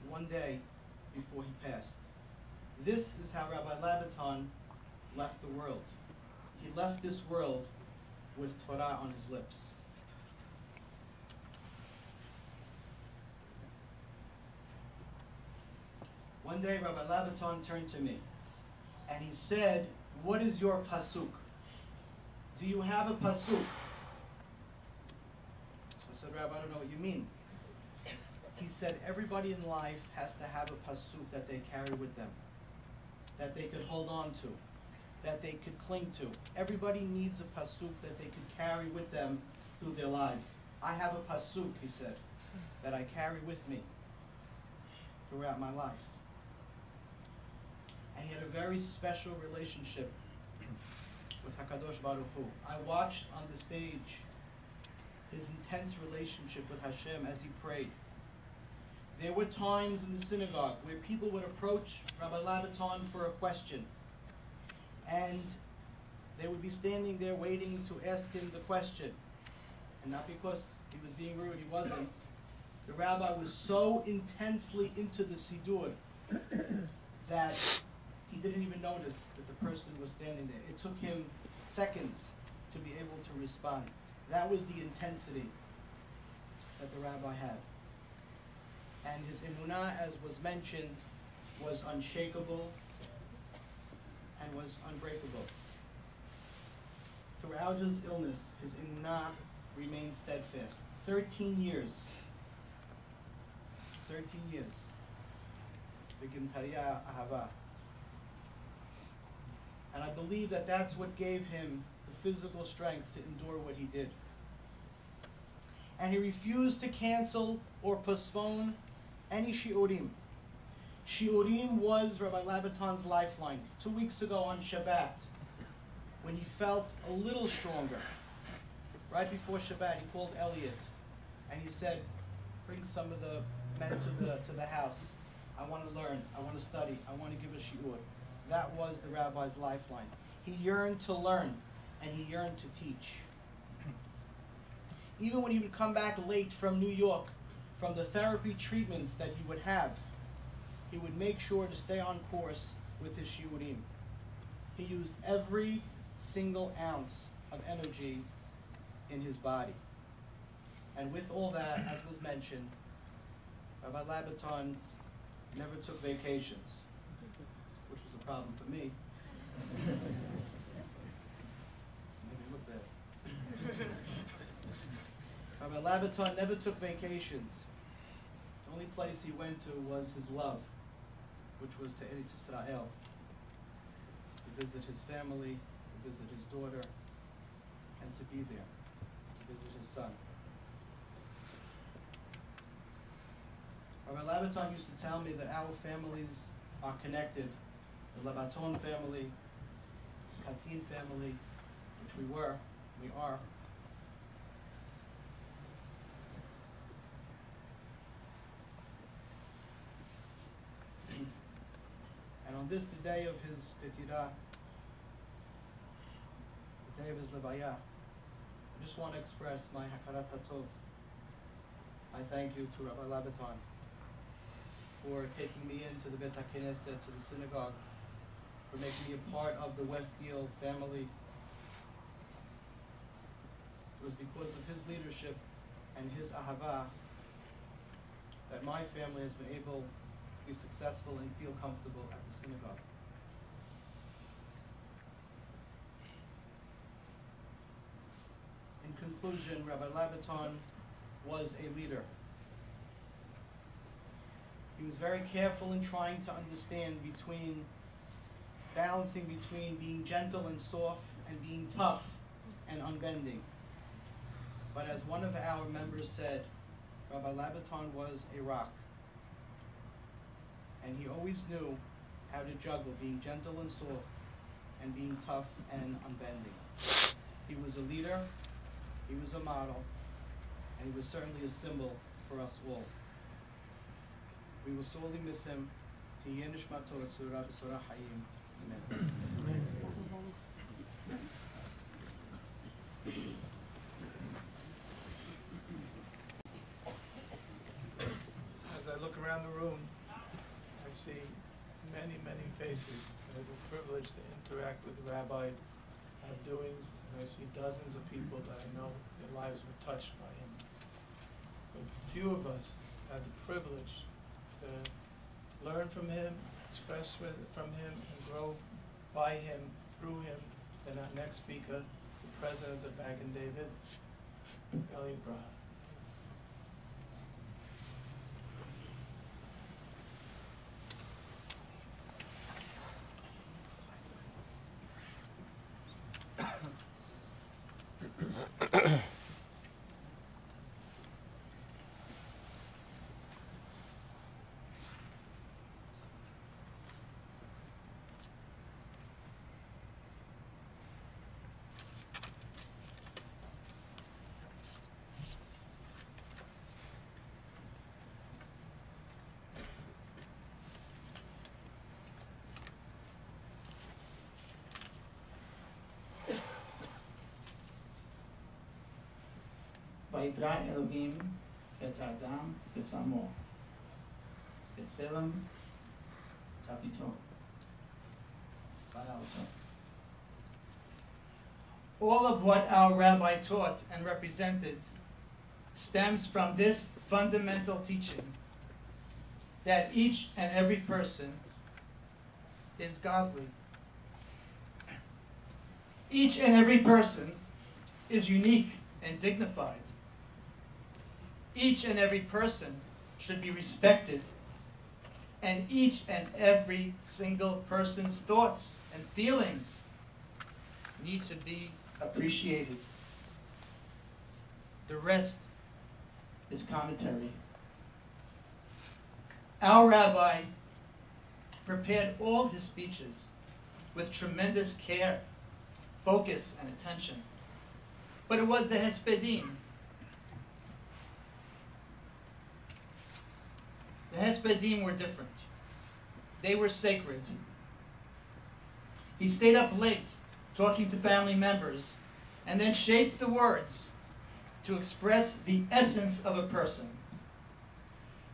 Speaker 5: one day before he passed. This is how Rabbi Labaton left the world. He left this world with Torah on his lips. One day, Rabbi Labaton turned to me, And he said, what is your pasuk? Do you have a pasuk? So I said, Rabbi, I don't know what you mean. He said, everybody in life has to have a pasuk that they carry with them, that they could hold on to, that they could cling to. Everybody needs a pasuk that they could carry with them through their lives. I have a pasuk, he said, that I carry with me throughout my life. And he had a very special relationship with HaKadosh Baruch Hu. I watched on the stage his intense relationship with Hashem as he prayed. There were times in the synagogue where people would approach Rabbi Labaton for a question, and they would be standing there waiting to ask him the question. And not because he was being rude, he wasn't. The rabbi was so intensely into the Siddur that he didn't even notice that the person was standing there. It took him seconds to be able to respond. That was the intensity that the rabbi had. And his emunah, as was mentioned, was unshakable and was unbreakable. Throughout his illness, his emunah remained steadfast. 13 years. 13 years. Begimtariya ahava. And I believe that that's what gave him the physical strength to endure what he did. And he refused to cancel or postpone any shiurim. Shiurim was Rabbi Labaton's lifeline. 2 weeks ago on Shabbat, when he felt a little stronger, right before Shabbat, he called Elliot and he said, bring some of the men to the house. I want to learn, I want to study, I want to give a shiur. That was the rabbi's lifeline. He yearned to learn and he yearned to teach. Even when he would come back late from New York, from the therapy treatments that he would have, he would make sure to stay on course with his shiurim. He used every single ounce of energy in his body. And with all that, as was mentioned, Rabbi Labaton never took vacations, which was a problem for me. Maybe look bad. Rabbi Labaton never took vacations. The only place he went to was his love, which was to Eretz Israel, to visit his family, to visit his daughter, and to be there, to visit his son. Rabbi Labaton used to tell me that our families are connected. The Labaton family, Kassin family, which we are. And on this, the day of his Petirah, the day of his Levaya, I just want to express my Hakarat HaTov. I thank you to Rabbi Labaton for taking me into the Bet HaKnesset, to the synagogue, for making me a part of the West Deal family. It was because of his leadership and his ahava that my family has been able to be successful and feel comfortable at the synagogue. In conclusion, Rabbi Labaton was a leader. He was very careful in trying to understand balancing between being gentle and soft and being tough and unbending. But as one of our members said, Rabbi Labaton was a rock. And he always knew how to juggle being gentle and soft and being tough and unbending. He was a leader, he was a model, and he was certainly a symbol for us all. We will sorely miss him. Tiyeh nishmato tzura b'sorah hayim. Amen.
Speaker 2: As I look around the room, I see many, many faces. I have the privilege to interact with the rabbi, have doings, and I see dozens of people that I know their lives were touched by him. But few of us had the privilege to learn from him, express from him, and grow by him, through him, then our next speaker, the president of Magen David, Elliot Braha.
Speaker 5: ויקרא אלוהים את האדם בצלמו, בצלם תביטו, ברא אותו. All of what our rabbi taught and represented stems from this fundamental teaching that each and every person is godly. Each and every person is unique and dignified. Each and every person should be respected, and each and every single person's thoughts and feelings need to be appreciated. The rest is commentary. Our rabbi prepared all his speeches with tremendous care, focus, and attention. But it was the Hespedim. The Hespedim were different. They were sacred. He stayed up late talking to family members and then shaped the words to express the essence of a person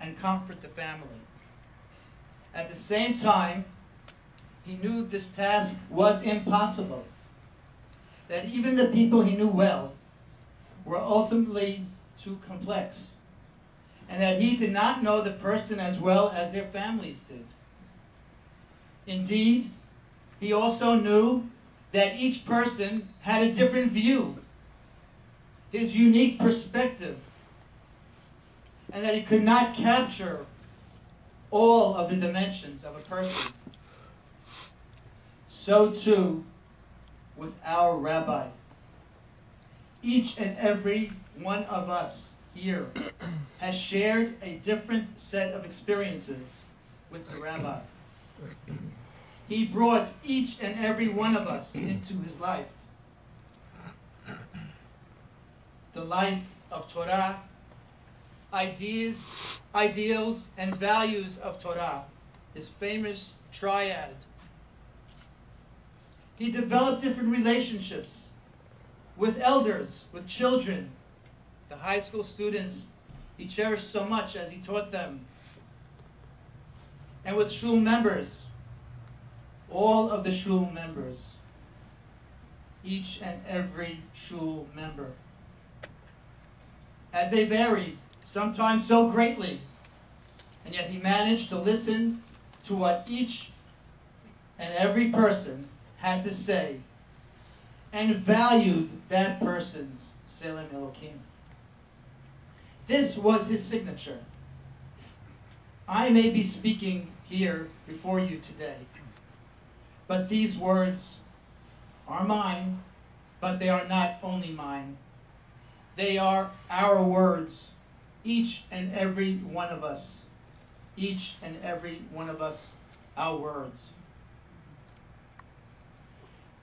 Speaker 5: and comfort the family. At the same time, he knew this task was impossible, that even the people he knew well were ultimately too complex, and that he did not know the person as well as their families did. Indeed, he also knew that each person had a different view, his unique perspective, and that he could not capture all of the dimensions of a person. So too with our rabbi. Each and every one of us here has shared a different set of experiences with the rabbi. He brought each and every one of us into his life. The life of Torah, ideals, and values of Torah, his famous triad. He developed different relationships with elders, with children, the high school students he cherished so much as he taught them, and with shul members, all of the shul members, each and every shul member. As they varied, sometimes so greatly, and yet he managed to listen to what each and every person had to say, and valued that person's Selem Elokim. This was his signature. I may be speaking here before you today, but these words are mine, but they are not only mine. They are our words, each and every one of us. Each and every one of us, our words.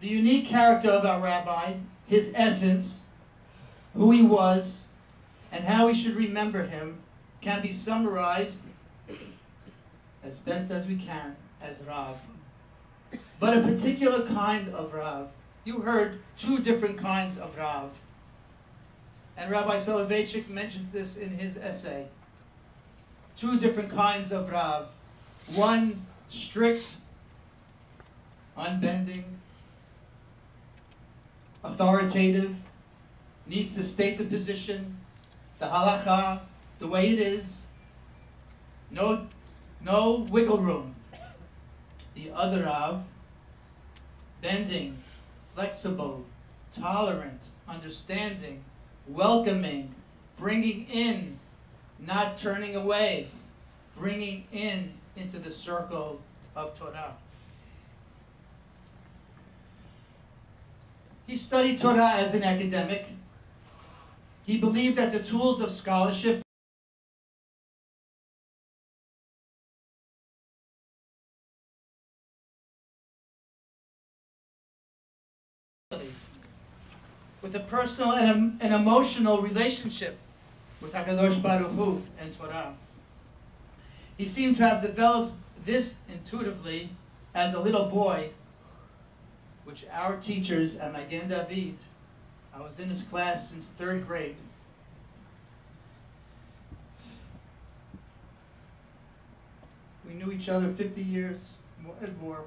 Speaker 5: The unique character of our rabbi, his essence, who he was, and how we should remember him, can be summarized as best as we can as Rav. But a particular kind of Rav. You heard two different kinds of Rav. And Rabbi Soloveitchik mentions this in his essay. Two different kinds of Rav. One strict, unbending, authoritative, needs to state the position, the halacha, the way it is. No wiggle room. The other Rav bending, flexible, tolerant, understanding, welcoming, bringing in, not turning away, bringing in into the circle of Torah. He studied Torah as an academic. He believed that the tools of scholarship with a personal and an emotional relationship with HaKadosh Baruch Hu and Torah. He seemed to have developed this intuitively as a little boy, which our teachers at Magen David, I was in his class since 3rd grade. We knew each other 50 years and more.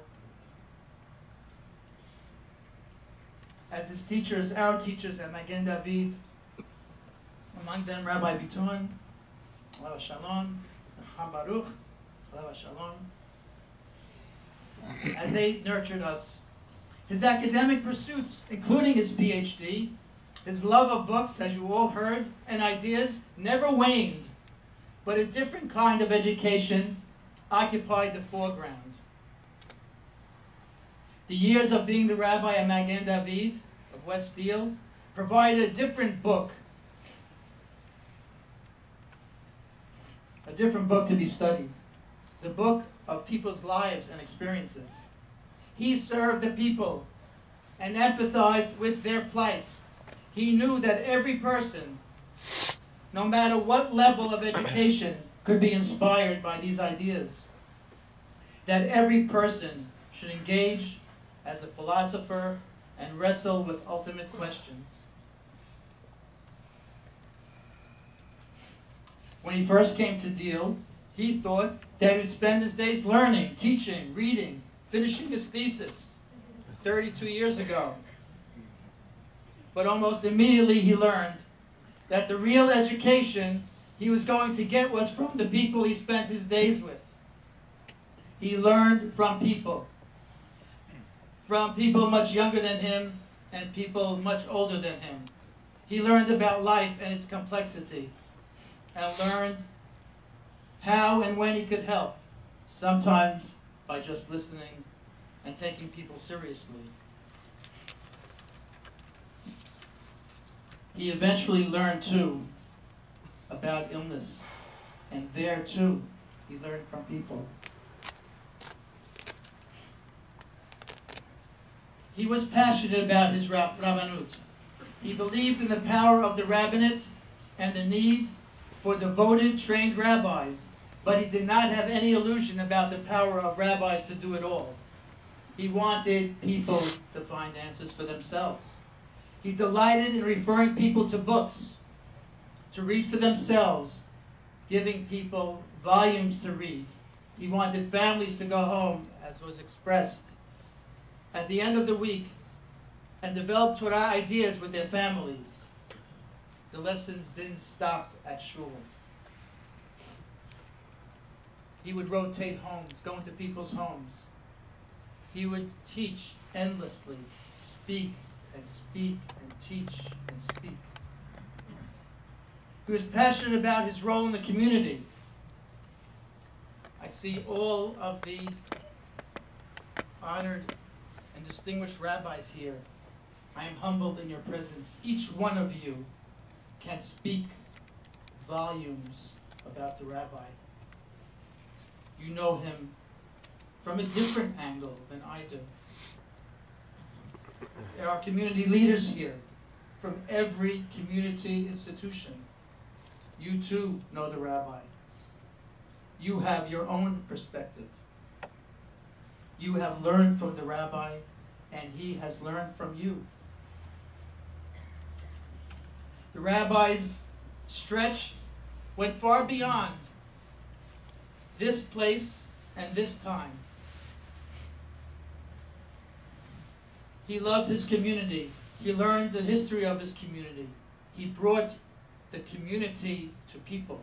Speaker 5: As his teachers, our teachers at Magen David, among them Rabbi Biton, Alav Shalom, Baruch, Alav Shalom, as they nurtured us. His academic pursuits, including his PhD, his love of books, as you all heard, and ideas, never waned, but a different kind of education occupied the foreground. The years of being the rabbi at Magen David of West Deal provided a different book to be studied, the book of people's lives and experiences. He served the people and empathized with their plights. He knew that every person, no matter what level of education, could be inspired by these ideas. That every person should engage as a philosopher and wrestle with ultimate questions. When he first came to Deal, he thought that he would spend his days learning, teaching, reading, finishing his thesis 32 years ago. But almost immediately he learned that the real education he was going to get was from the people he spent his days with. He learned from people much younger than him and people much older than him. He learned about life and its complexity, and learned how and when he could help, sometimes by just listening and taking people seriously. He eventually learned, too, about illness, and there, too, he learned from people. He was passionate about his rabbanut. He believed in the power of the rabbinate and the need for devoted, trained rabbis, but he did not have any illusion about the power of rabbis to do it all. He wanted people to find answers for themselves. He delighted in referring people to books, to read for themselves, giving people volumes to read. He wanted families to go home, as was expressed, at the end of the week and develop Torah ideas with their families. The lessons didn't stop at shul. He would rotate homes, go into people's homes. He would teach endlessly, speak and speak and teach and speak. He was passionate about his role in the community. I see all of the honored and distinguished rabbis here. I am humbled in your presence. Each one of you can speak volumes about the rabbi. You know him from a different angle than I do. There are community leaders here from every community institution. You too know the rabbi. You have your own perspective. You have learned from the rabbi, and he has learned from you. The rabbi's stretch went far beyond this place and this time. He loved his community. He learned the history of his community. He brought the community to people.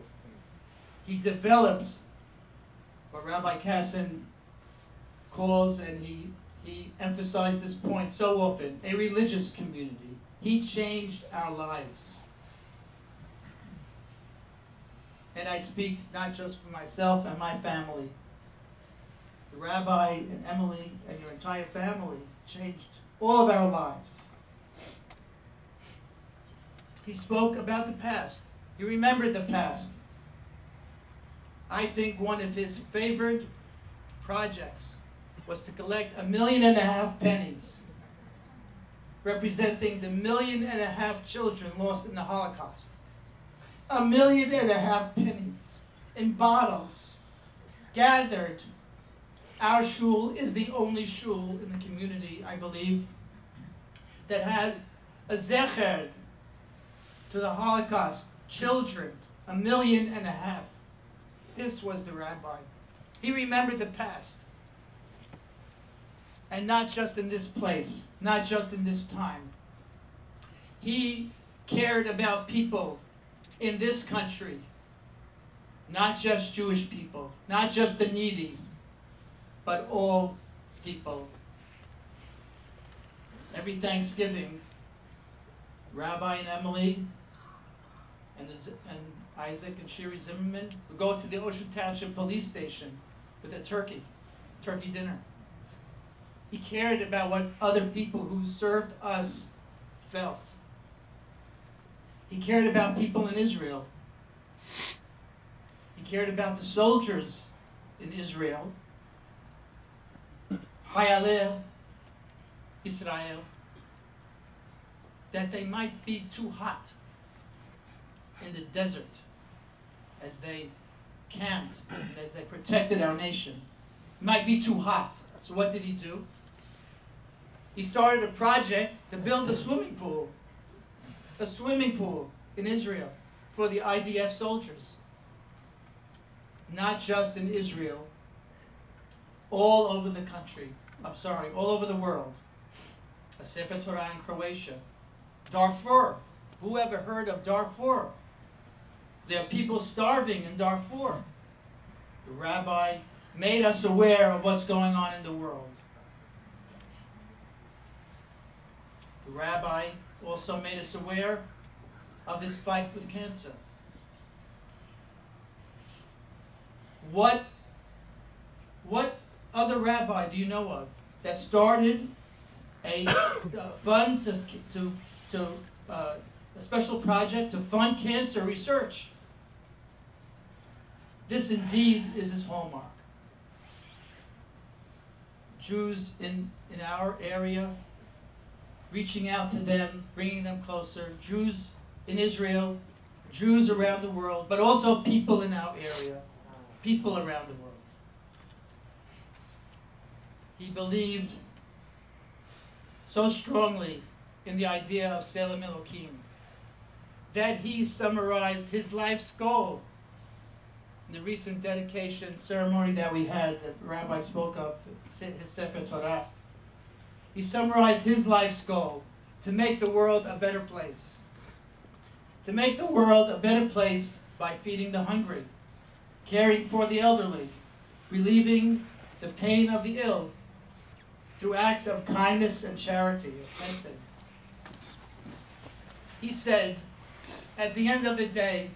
Speaker 5: He developed what Rabbi Kassin calls, and he he emphasized this point so often, a religious community. He changed our lives. And I speak not just for myself and my family. The Rabbi and Emily and your entire family changed all of our lives. He spoke about the past. He remembered the past. I think one of his favorite projects was to collect 1.5 million pennies, representing the 1.5 million children lost in the Holocaust. 1.5 million pennies in bottles gathered. Our shul is the only shul in the community, I believe, that has a zecher to the Holocaust. Children, 1.5 million. This was the Rabbi. He remembered the past. And not just in this place, not just in this time. He cared about people in this country, not just Jewish people, not just the needy, but all people. Every Thanksgiving, Rabbi and Emily and Isaac and Shiri Zimmerman would go to the Ocean Township police station with a turkey dinner. He cared about what other people who served us felt. He cared about people in Israel. He cared about the soldiers in Israel. Hayaleh Israel. That they might be too hot in the desert as they camped and as they protected our nation. It might be too hot. So what did he do? He started a project to build a swimming pool in Israel for the IDF soldiers. Not just in Israel, all over the country. All over the world. A Sefer Torah in Croatia. Darfur. Who ever heard of Darfur? There are people starving in Darfur. The Rabbi made us aware of what's going on in the world. The Rabbi also made us aware of his fight with cancer. What other rabbi do you know of that started a fund a special project to fund cancer research? This indeed is his hallmark. Jews in our area, reaching out to them, bringing them closer. Jews in Israel, Jews around the world, but also people in our area, people around the world. He believed so strongly in the idea of Selim Elokim that he summarized his life's goal in the recent dedication ceremony that we had, that the Rabbi spoke of, his Sefer Torah. He summarized his life's goal to make the world a better place. To make the world a better place by feeding the hungry, caring for the elderly, relieving the pain of the ill through acts of kindness and charity. He said, at the end of the day,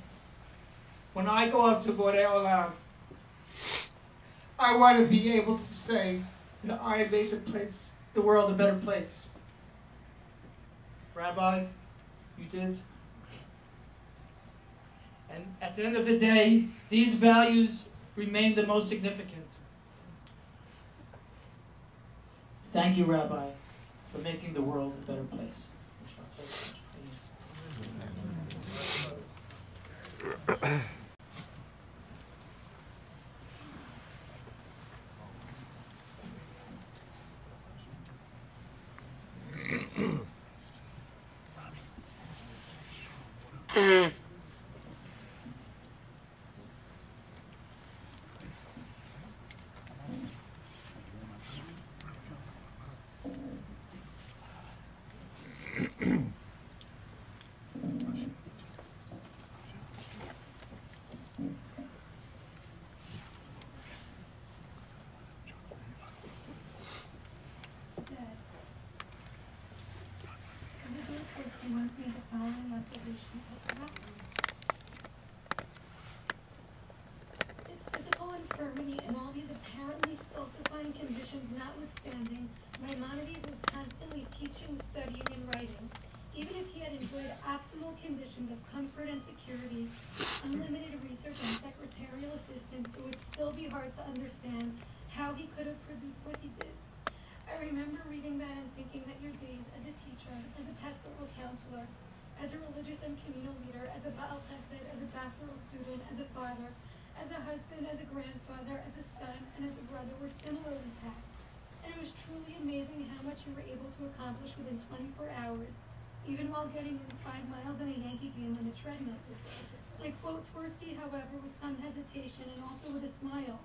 Speaker 5: when I go up to Borei Olam, I want to be able to say that I made the world a better place. Rabbi, you did. And at the end of the day, these values remain the most significant. Thank you, Rabbi, for making the world a better place.
Speaker 6: conditions notwithstanding, Maimonides was constantly teaching, studying, and writing. Even if he had enjoyed optimal conditions of comfort and security, unlimited research and secretarial assistance, it would still be hard to understand how he could have produced what he did. I remember reading that and thinking that your days as a teacher, as a pastoral counselor, as a religious and communal leader, as a Baal Chesed, as a doctoral student, as a father, as a husband, as a grandfather, as a son, and as a brother were similarly packed. And it was truly amazing how much you were able to accomplish within 24 hours, even while getting in 5 miles in a Yankee game on the treadmill. I quote Tversky, however, with some hesitation and also with a smile.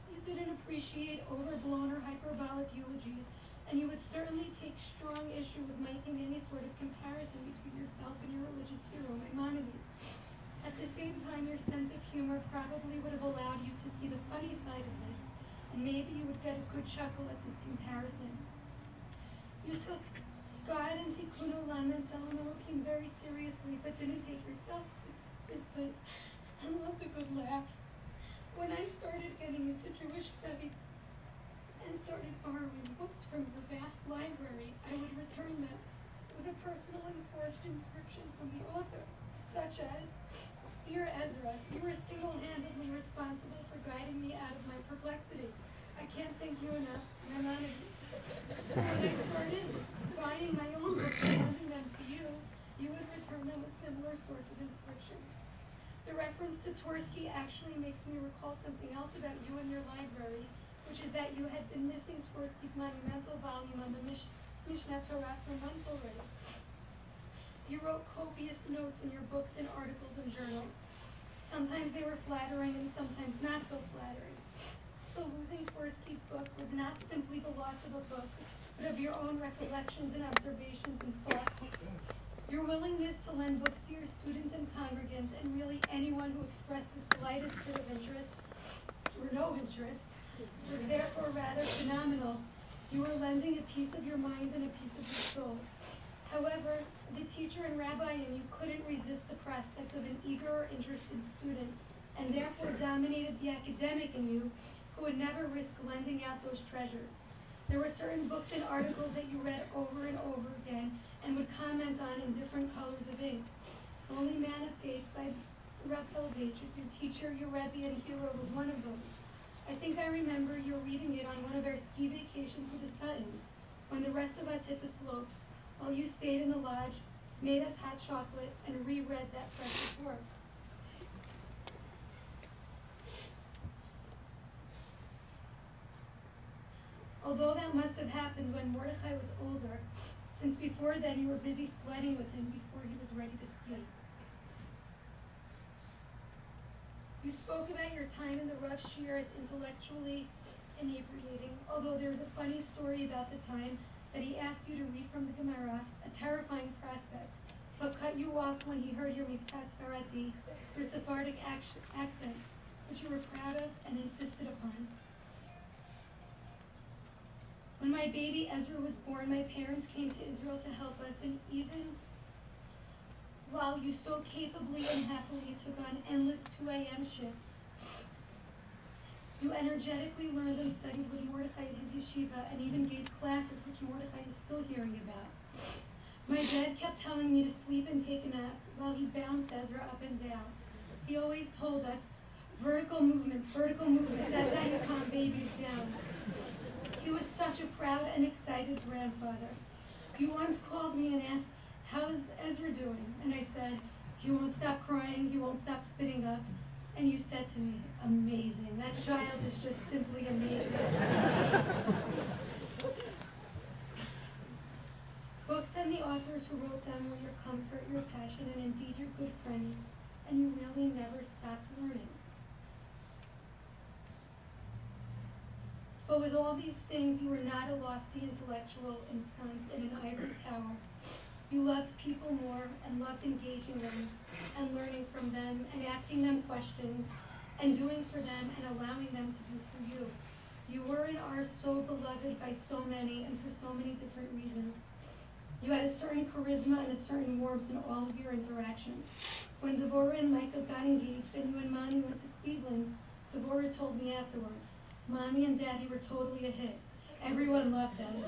Speaker 6: You didn't appreciate overblown or hyperbolic eulogies, and you would certainly take strong issue with making any sort of comparison between yourself and your religious hero, Maimonides. At the same time, your sense of humor probably would have allowed you to see the funny side of this, and maybe you would get a good chuckle at this comparison. You took God and Tikkun Olam and Tzelem Elokim very seriously, but didn't take yourself this good and loved a good laugh. When I started getting into Jewish studies and started borrowing books from the vast library, I would return them with a personally forged inscription from the author, such as, "Dear Ezra, you were single-handedly responsible for guiding me out of my perplexity. I can't thank you enough, Maimonides." When I started buying my own books and handing them to you, you would return them with similar sorts of inscriptions. The reference to Tversky actually makes me recall something else about you and your library, which is that you had been missing Tversky's monumental volume on the Mishnah Torah for months already. You wrote copious notes in your books and articles and journals. Sometimes they were flattering and sometimes not so flattering. So losing Tversky's book was not simply the loss of a book, but of your own recollections and observations and thoughts. Your willingness to lend books to your students and congregants and really anyone who expressed the slightest bit of interest, or no interest, was therefore rather phenomenal. You were lending a piece of your mind and a piece of your soul. However, the teacher and rabbi in you couldn't resist the prospect of an eager or interested student, and therefore dominated the academic in you, who would never risk lending out those treasures. There were certain books and articles that you read over and over again and would comment on in different colors of ink. Holy Man of Faith by Rav Soloveitchik, your teacher, your Rabbi, and hero, was one of those. I think I remember you reading it on one of our ski vacations with the Suttons, when the rest of us hit the slopes, while you stayed in the lodge, made us hot chocolate, and reread that precious work. Although that must have happened when Mordechai was older, since before then you were busy sledding with him before he was ready to ski. You spoke about your time in the rough shear as intellectually inebriating, although there is a funny story about the time that he asked you to read from the Gemara, a terrifying prospect, but cut you off when he heard your Mivta Sfaradi, your Sephardic accent, which you were proud of and insisted upon. When my baby Ezra was born, my parents came to Israel to help us, and even while you so capably and happily took on endless 2 a.m. shifts, you energetically learned and studied with Mordechai at his yeshiva, and even gave classes which Mordechai is still hearing about. My dad kept telling me to sleep and take a nap while he bounced Ezra up and down. He always told us, vertical movements, that's how you calm babies down. He was such a proud and excited grandfather. You once called me and asked, "How's Ezra doing?" And I said, "He won't stop crying, he won't stop spitting up." And you said to me, "Amazing. That child is just simply amazing." Books and the authors who wrote them were your comfort, your passion, and indeed your good friends, and you really never stopped learning. But with all these things, you were not a lofty intellectual ensconced in an ivory tower. You loved people more and loved engaging them and learning from them and asking them questions and doing for them and allowing them to do for you. You were and are so beloved by so many and for so many different reasons. You had a certain charisma and a certain warmth in all of your interactions. When Devora and Micah got engaged and you and Mani went to Cleveland, Devora told me afterwards, Mommy and Daddy were totally a hit. Everyone loved them.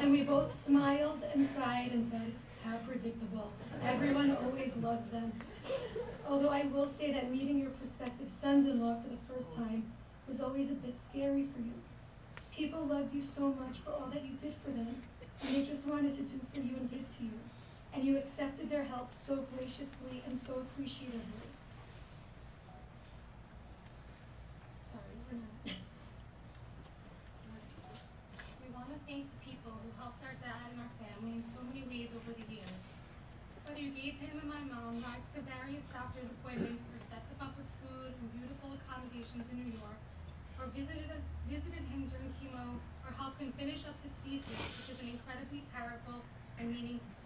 Speaker 6: And we both smiled and sighed and said, how predictable. Everyone always loves them. Although I will say that meeting your prospective sons-in-law for the first time was always a bit scary for you. People loved you so much for all that you did for them, and they just wanted to do for you and give to you. And you accepted their help so graciously and so appreciatively. Sorry, we're not.
Speaker 7: We want to thank the people who helped our dad and our family in so many ways over the years. Whether you gave him and my mom rides to various doctor's appointments or set them up with food and beautiful accommodations in New York, or visited him during chemo, or helped him finish up his thesis, which is an incredibly powerful and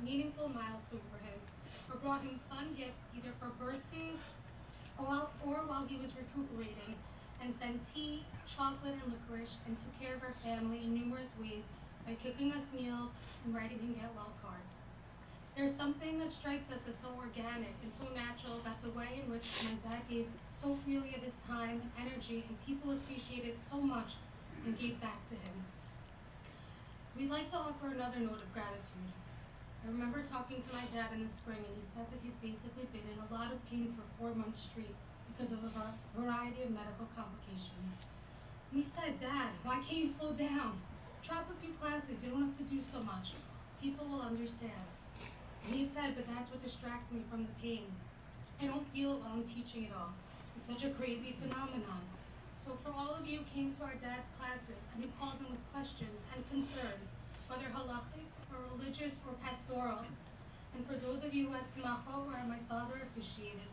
Speaker 7: meaningful milestone for him, or brought him fun gifts either for birthdays or while he was recuperating, and sent tea, chocolate, and licorice, and took care of our family in numerous ways by cooking us meals and writing him get well cards. There's something that strikes us as so organic and so natural about the way in which my dad gave so freely of his time and energy, and people appreciated so much and gave back to him. We'd like to offer another note of gratitude. I remember talking to my dad in the spring, and he said that he's basically been in a lot of pain for 4 months straight because of a variety of medical complications. And he said, Dad, why can't you slow down? Drop a few classes, you don't have to do so much. People will understand. And he said, but that's what distracts me from the pain. I don't feel it while I'm teaching it all. It's such a crazy phenomenon. So for all of you who came to our dad's classes and who called him with questions and concerns, whether halachic or religious or pastoral, and for those of you who had smacha where my father officiated,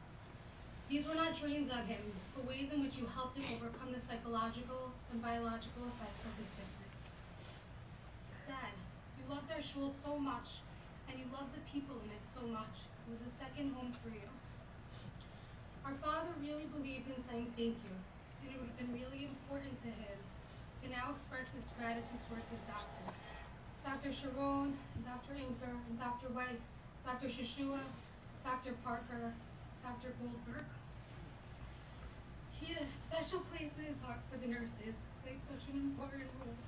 Speaker 7: these were not drains on him, but ways in which you helped him overcome the psychological and biological effects of his sickness. Dad, you loved our shul so much, and you loved the people in it so much. It was a second home for you. Our father really believed in saying thank you, and it would have been really important to him to now express his gratitude towards his doctors. Dr. Sharon, Dr. Inker, and Dr. Weiss, Dr. Shishua, Dr. Parker, Dr. Goldberg. He had a special place in his heart for the nurses, played such an important role.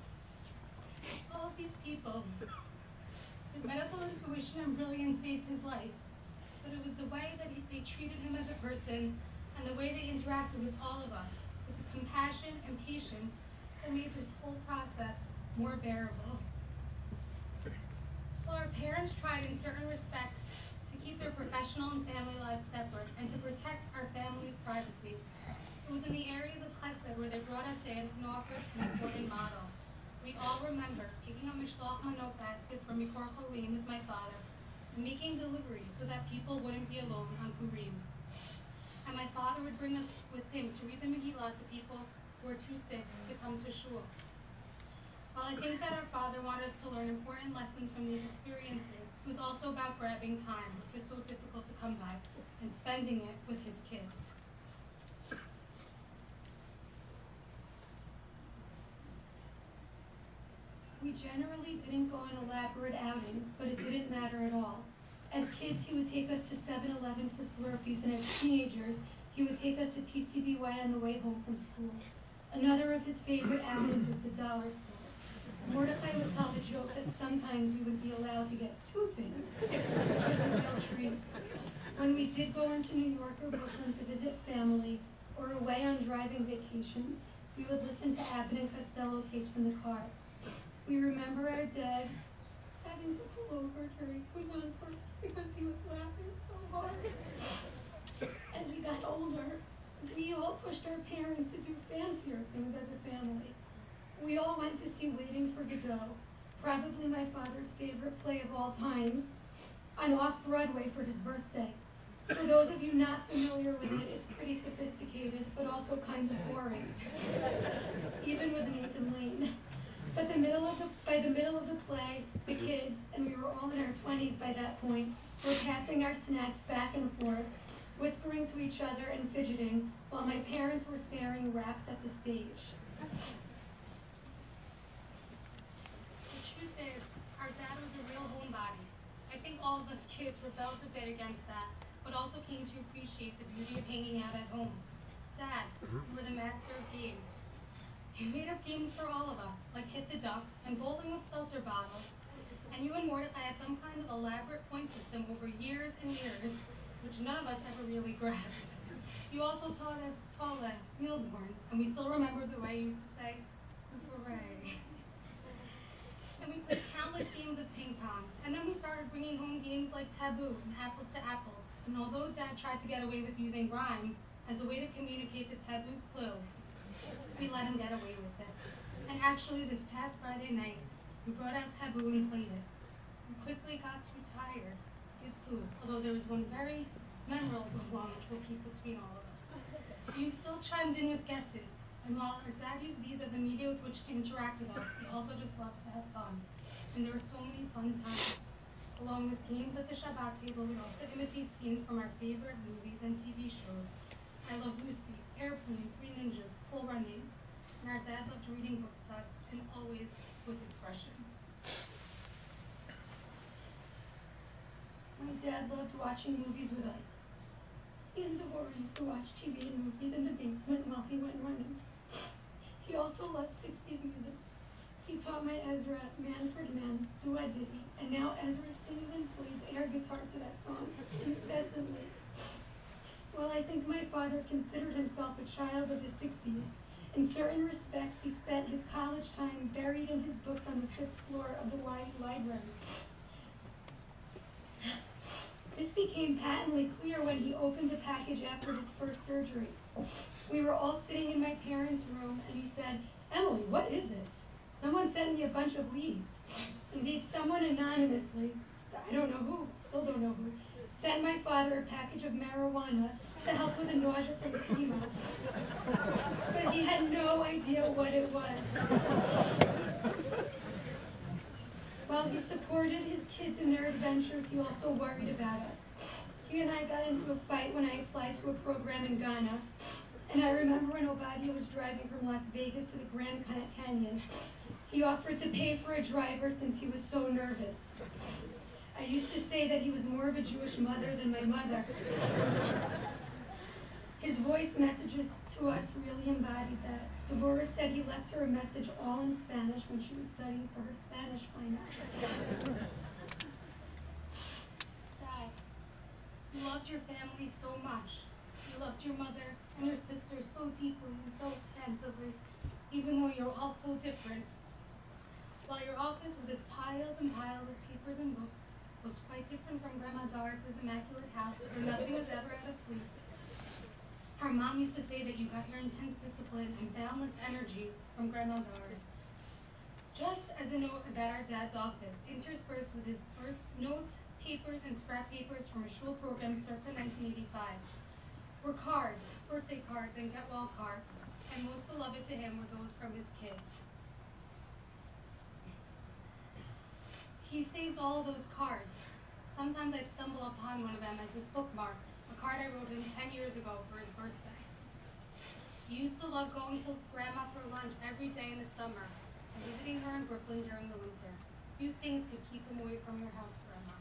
Speaker 7: All of these people, his medical intuition and brilliance saved his life, but it was the way that they treated him as a person and the way they interacted with all of us, with the compassion and patience that made this whole process more bearable. While our parents tried in certain respects to keep their professional and family lives separate and to protect our family's privacy, it was in the areas of chesed where they brought us in and offered an important model. We all remember picking up mishloach manot baskets from Mikor Cholim with my father and making deliveries so that people wouldn't be alone on Purim. And my father would bring us with him to read the Megillah to people who were too sick to come to shul. While I think that our father wanted us to learn important lessons from these experiences, it was also about grabbing time, which was so difficult to come by, and spending it with his kids.
Speaker 6: We generally didn't go on elaborate outings, but it didn't matter at all. As kids, he would take us to 7-Eleven for Slurpees, and as teenagers, he would take us to TCBY on the way home from school. Another of his favorite outings was the dollar store. Mordecai would tell the joke that sometimes we would be allowed to get 2 things, which was a real treat. When we did go into New York or Brooklyn to visit family or away on driving vacations, we would listen to Abbott and Costello tapes in the car. We remember our dad having to pull over during Kugan because he was laughing so hard. As we got older, we all pushed our parents to do fancier things as a family. We all went to see Waiting for Godot, probably my father's favorite play of all times, on Off-Broadway for his birthday. For those of you not familiar with it, it's pretty sophisticated, but also kind of boring, even with Nathan Lane. But by the middle of the play, the kids, and we were all in our 20s by that point, were passing our snacks back and forth, whispering to each other and fidgeting, while my parents were staring rapt at the stage.
Speaker 7: The truth is, our dad was a real homebody. I think all of us kids rebelled a bit against that, but also came to appreciate the beauty of hanging out at home. Dad, you were the master of games. He made up games for all of us, like hit the duck and bowling with seltzer bottles. And you and Mordecai had some kind of elaborate point system over years and years, which none of us ever really grasped. You also taught us Tolle, Milborn, and we still remember the way you used to say, hooray. And we played countless games of ping pong, and then we started bringing home games like Taboo and Apples to Apples. And although Dad tried to get away with using rhymes as a way to communicate the taboo clue, we let him get away with it. And actually, this past Friday night, we brought out Taboo and played it. We quickly got too tired to give clues, although there was one very memorable one which we'll keep between all of us. You still chimed in with guesses, and while our dad used these as a media with which to interact with us, he also just loved to have fun. And there were so many fun times. Along with games at the Shabbat table, we also imitate scenes from our favorite movies and TV shows. I Love Lucy, Airplane, Three Ninjas, Cool Runnings, and our dad loved reading books to us, and always with expression.
Speaker 6: My dad loved watching movies with us. He and Devora used to watch TV and movies in the basement while he went running. He also loved 60s music. He taught my Ezra Manfred Mann's Do I Diddy, and now Ezra sings and plays air guitar to that song incessantly. Well, I think my father considered himself a child of the 60s. In certain respects, he spent his college time buried in his books on the 5th floor of the YU library. This became patently clear when he opened the package after his first surgery. We were all sitting in my parents' room, and he said, "Emily, what is this?" Someone sent me a bunch of leaves. Indeed, someone anonymously, I don't know who, still don't know who, sent my father a package of marijuana to help with the nausea from chemo. But he had no idea what it was. While he supported his kids in their adventures, he also worried about us. He and I got into a fight when I applied to a program in Ghana. And I remember when Obadiah was driving from Las Vegas to the Grand Canyon. He offered to pay for a driver since he was so nervous. I used to say that he was more of a Jewish mother than my mother. His voice messages to us really embodied that. Devora said he left her a message all in Spanish when she was studying for her Spanish final.
Speaker 7: Dad, you loved your family so much. You loved your mother and your sister so deeply and so extensively, even though you're all so different. While your office with its piles and piles of papers and books looked quite different from Grandma Doris's immaculate house where nothing was ever out of place. Our mom used to say that you got your intense discipline and boundless energy from Grandma Doris. Just as a note about our dad's office, interspersed with his birth notes, papers, and scrap papers from a shul program circa 1985, were cards, birthday cards, and get well cards, and most beloved to him were those from his kids. He saved all of those cards. Sometimes I'd stumble upon one of them as his bookmark, a card I wrote him 10 years ago for his birthday. He used to love going to Grandma for lunch every day in the summer and visiting her in Brooklyn during the winter. Few things could keep him away from your house, Grandma.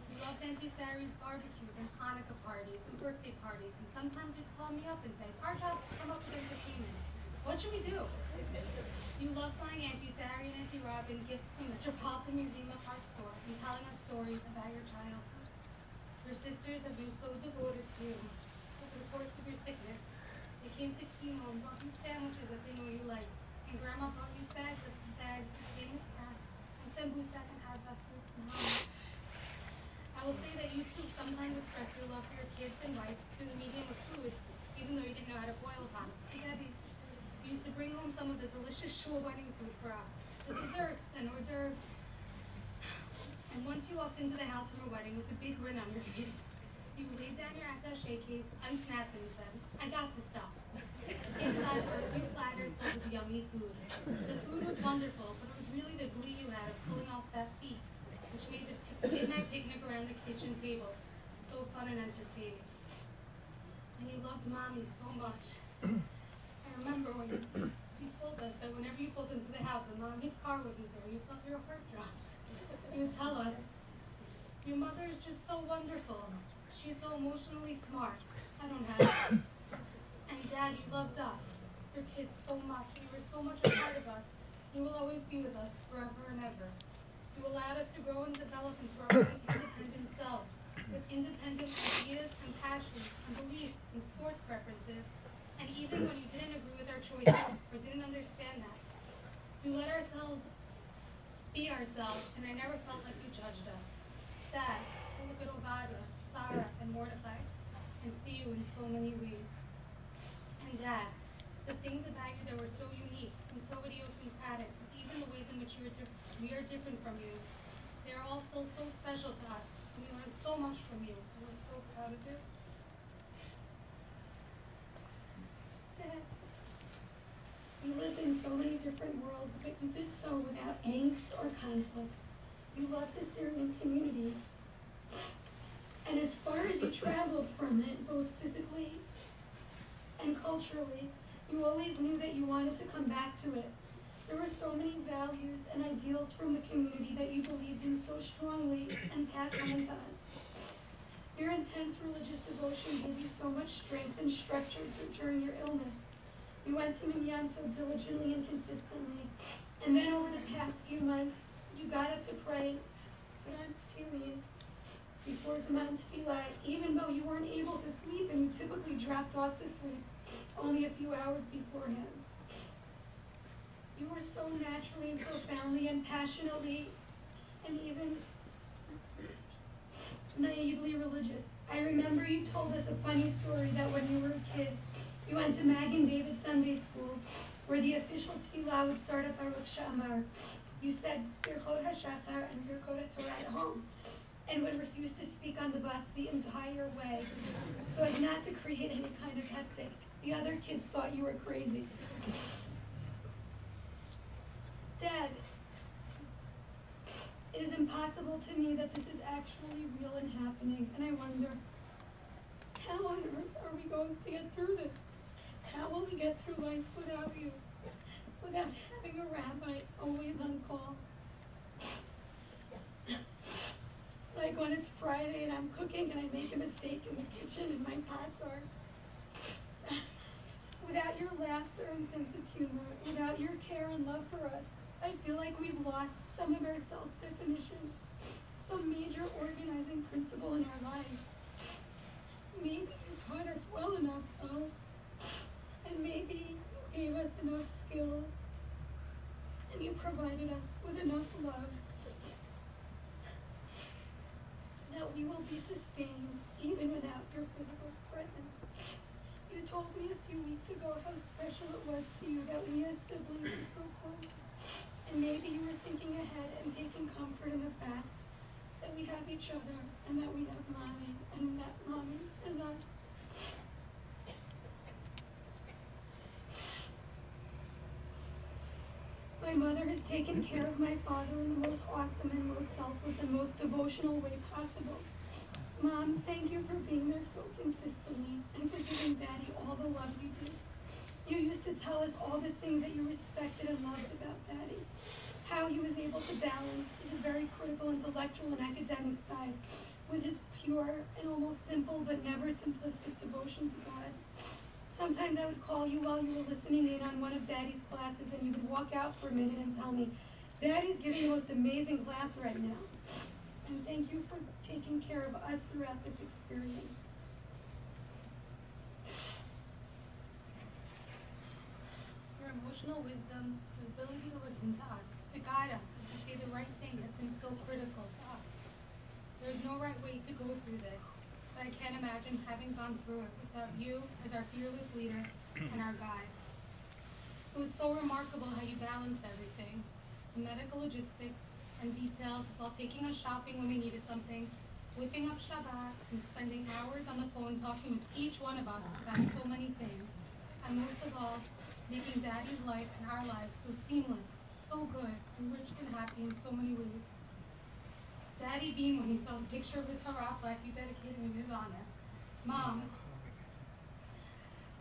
Speaker 7: He loved Auntie Sari's barbecues and Hanukkah parties and birthday parties, and sometimes he'd call me up and say, "It's our job to come up with entertainment. What should we do?" You loved buying Auntie Sari and Auntie Robin gifts from the Metropolitan Museum of Art store and telling us stories about your childhood. Your sisters have been so devoted to you. Over the course of your sickness, they came to chemo and brought you sandwiches that they know you like, and Grandma brought you bags of famous cats and sambusak and hadza soup from home. I will say that you too sometimes express your love for your kids and wife through the medium of food, even though you didn't know how to boil upon spaghetti. You used to bring home some of the delicious shul wedding food for us, the desserts and hors d'oeuvres. And once you walked into the house from a wedding with a big grin on your face, you laid down your attaché case, unsnapped it, and said, "I got the stuff." Inside were a few platters filled with yummy food. The food was wonderful, but it was really the glee you had of pulling off that feat, which made the midnight picnic around the kitchen table so fun and entertaining. And you loved Mommy so much. I remember when you told us that whenever you pulled into the house and Mommy's car wasn't there, you felt your heart drop. You would tell us, "Your mother is just so wonderful. She's so emotionally smart. I don't have it." And Dad, you loved us. your kids so much. You were so much a part of us. You will always be with us forever and ever. You allowed us to grow and develop into our own independent selves, with independent ideas and passions and beliefs and sports preferences, and even when you didn't agree with our choices or didn't understand that. We let ourselves be ourselves, and I never felt like you judged us. Dad, I look at Obadiah, Sara, and Mordecai, and see you in so many ways. And Dad, the things about you that were so unique and so idiosyncratic, even the ways in which we are different from you, they are all still so special to us. And we learned so much from you, and we're so proud of you.
Speaker 6: Dad, you lived in so many different worlds, but you did so without angst or conflict. You loved the Syrian community. And as far as you traveled from it, both physically and culturally, you always knew that you wanted to come back to it. There were so many values and ideals from the community that you believed in so strongly and passed on to us. Your intense religious devotion gave you so much strength and structure during your illness. You went to Minyan so diligently and consistently. And then over the past few months, you got up to pray before Zman Tefillah, even though you weren't able to sleep and you typically dropped off to sleep only a few hours beforehand. You were so naturally and profoundly and passionately and even naively religious. I remember you told us a funny story that when you were a kid, you went to Magen David Sunday School, where the official tefillah would start at Baruch She'amar. You said Birchot HaShachar and Birchot HaTorah at home, and would refuse to speak on the bus the entire way, so as not to create any kind of hefsek. The other kids thought you were crazy. Dad, it is impossible to me that this is actually real and happening, and I wonder, how on earth are we going to get through this? How will we get through life without you? Without having a rabbi always on call? Like when it's Friday and I'm cooking and I make a mistake in the kitchen and my pots are... Without your laughter and sense of humor, without your care and love for us, I feel like we've lost some of our self-definition, some major organizing principle in our lives. Maybe you taught us well enough, though, and maybe you gave us enough skills, and you provided us with enough love that we will be sustained even without your physical presence. You told me a few weeks ago how special it was to you that we as siblings are so close. And maybe you were thinking ahead and taking comfort in the fact that we have each other and that we have Mommy and that Mommy is us. My mother has taken care of my father in the most awesome and most selfless and most devotional way possible. Mom, thank you for being there so consistently and for giving Daddy all the love you do. You used to tell us all the things that you respected and loved about Daddy. How he was able to balance his very critical intellectual and academic side with his pure and almost simple but never simplistic devotion to God. Sometimes I would call you while you were listening in on one of Daddy's classes and you would walk out for a minute and tell me, Daddy's giving the most amazing class right now. And thank you for taking care of us throughout this experience.
Speaker 7: Your emotional wisdom, your ability to listen to us, to guide us, and to say the right thing has been so critical to us. There is no right way to go through this, but I can't imagine having gone through it without you as our fearless leader and our guide. It was so remarkable how you balanced everything, the medical logistics and details while taking us shopping when we needed something, whipping up Shabbat, and spending hours on the phone talking with each one of us about so many things, and most of all, making Daddy's life and our lives so seamless, so good, and rich and happy in so many ways. Daddy beamed when he saw the picture of the Torah plaque you dedicated in his honor. Mom,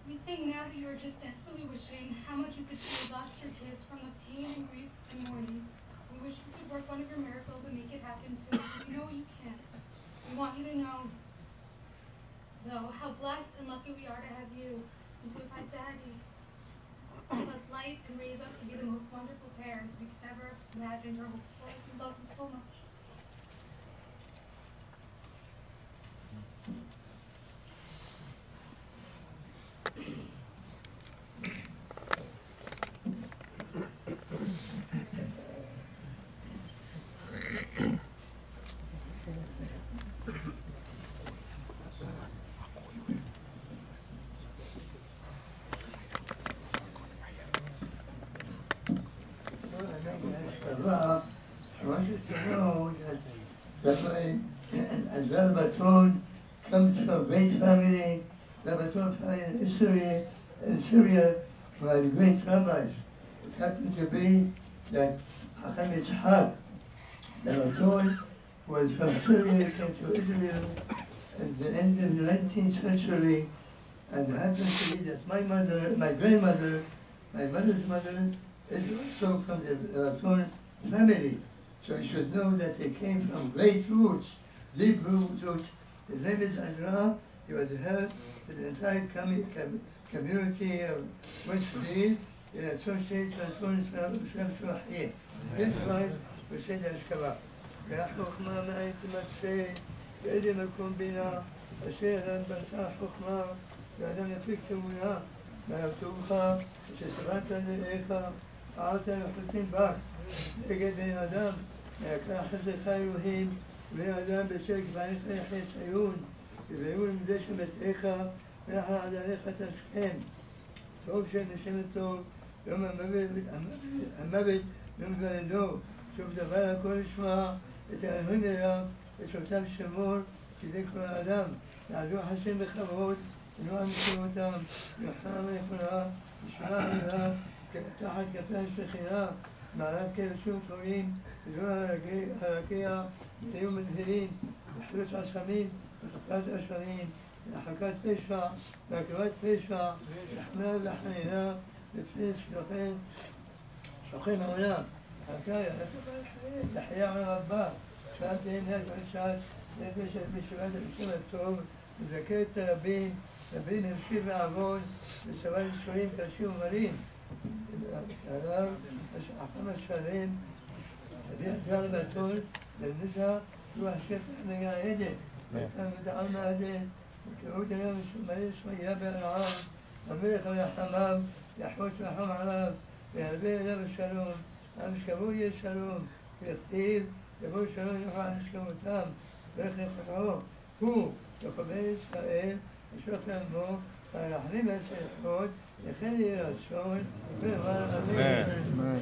Speaker 7: we think now that you are just desperately wishing how much you could shield us, your kids, from the pain and grief and mourning. We wish you could work one of your miracles and make it happen too. We know you can. We want you to know, though, how blessed and lucky we are to have you and to have had Daddy. give us life and raise us to be the most wonderful parents we could ever imagine or hope for. We love you so much.
Speaker 8: I want you to know that Rabbi Ezra Labaton comes from a great family. Labaton family in Syria were great rabbis. It happened to be that Chacham Yitzhak Labaton was from Syria, came to Israel at the end of the 19th century, and it happens to be that my grandmother, my mother's mother, is also from the Labaton family. So you should know that they came from great roots, deep roots. His name is Ezra. He was the head of the entire community of Westfield. He associates with Shemshahir. His wife was said as Kaba. והחוכמה מאין תמצא, באיזה מקום בינה, אשר אדם בנתה חוכמה, ואדם יפיק תמונה, מהרטובך, ששבעת לרעך, פעלת נחלטים בך, נגד בן אדם, ויקרא חסדך אלוהים, ובן אדם בשל גבעיך יחיה ציון, יביאו למדי שבתיך, ולאחר עד עליך תשכם. טוב שם ושם טוב, יום המוות יום גלדו, שוב דבר הכל ישמע, את האלוהים אליו, את שבתם שמור, כדי כל האדם, יעזו חסים בכבוד, ונוע מסירותם, יוחנן נכונה, ישמע אליו, תחת כפיים שכינה, מעלת כבשים טובים, וזו הרקיע, תהיו מזהירים, לחלוץ עשמים, וחקת אשרים, להחקת פשע, והקרבת פשע, לחמר לחנינה, לפני שוכן העולם. حكاية تحيا على رباه شهادتين هاج عن شهاد نفس بشهادة بسنة التوب وزكاة ربين هرشي بعبون بسواد السورين كرشي ومرين الألام أحكام الشهرين في أجار بطول للنساء روح الشيخ احنا قاعدة كان بدعمنا هذه وكعود اليوم مريض شوية بالعام أمريكا يا حمام يحوش وحم عرب يهربين له بالشلوم המשכבו יהיה שלום, ככתיב, יבוא שלום יוכל נשכבותם, ואיך יפתחו, הוא, יחבר ישראל, ישלח לעמו, ולהחרים הסליחות, יחל יהיה רצון, ולמען אמן.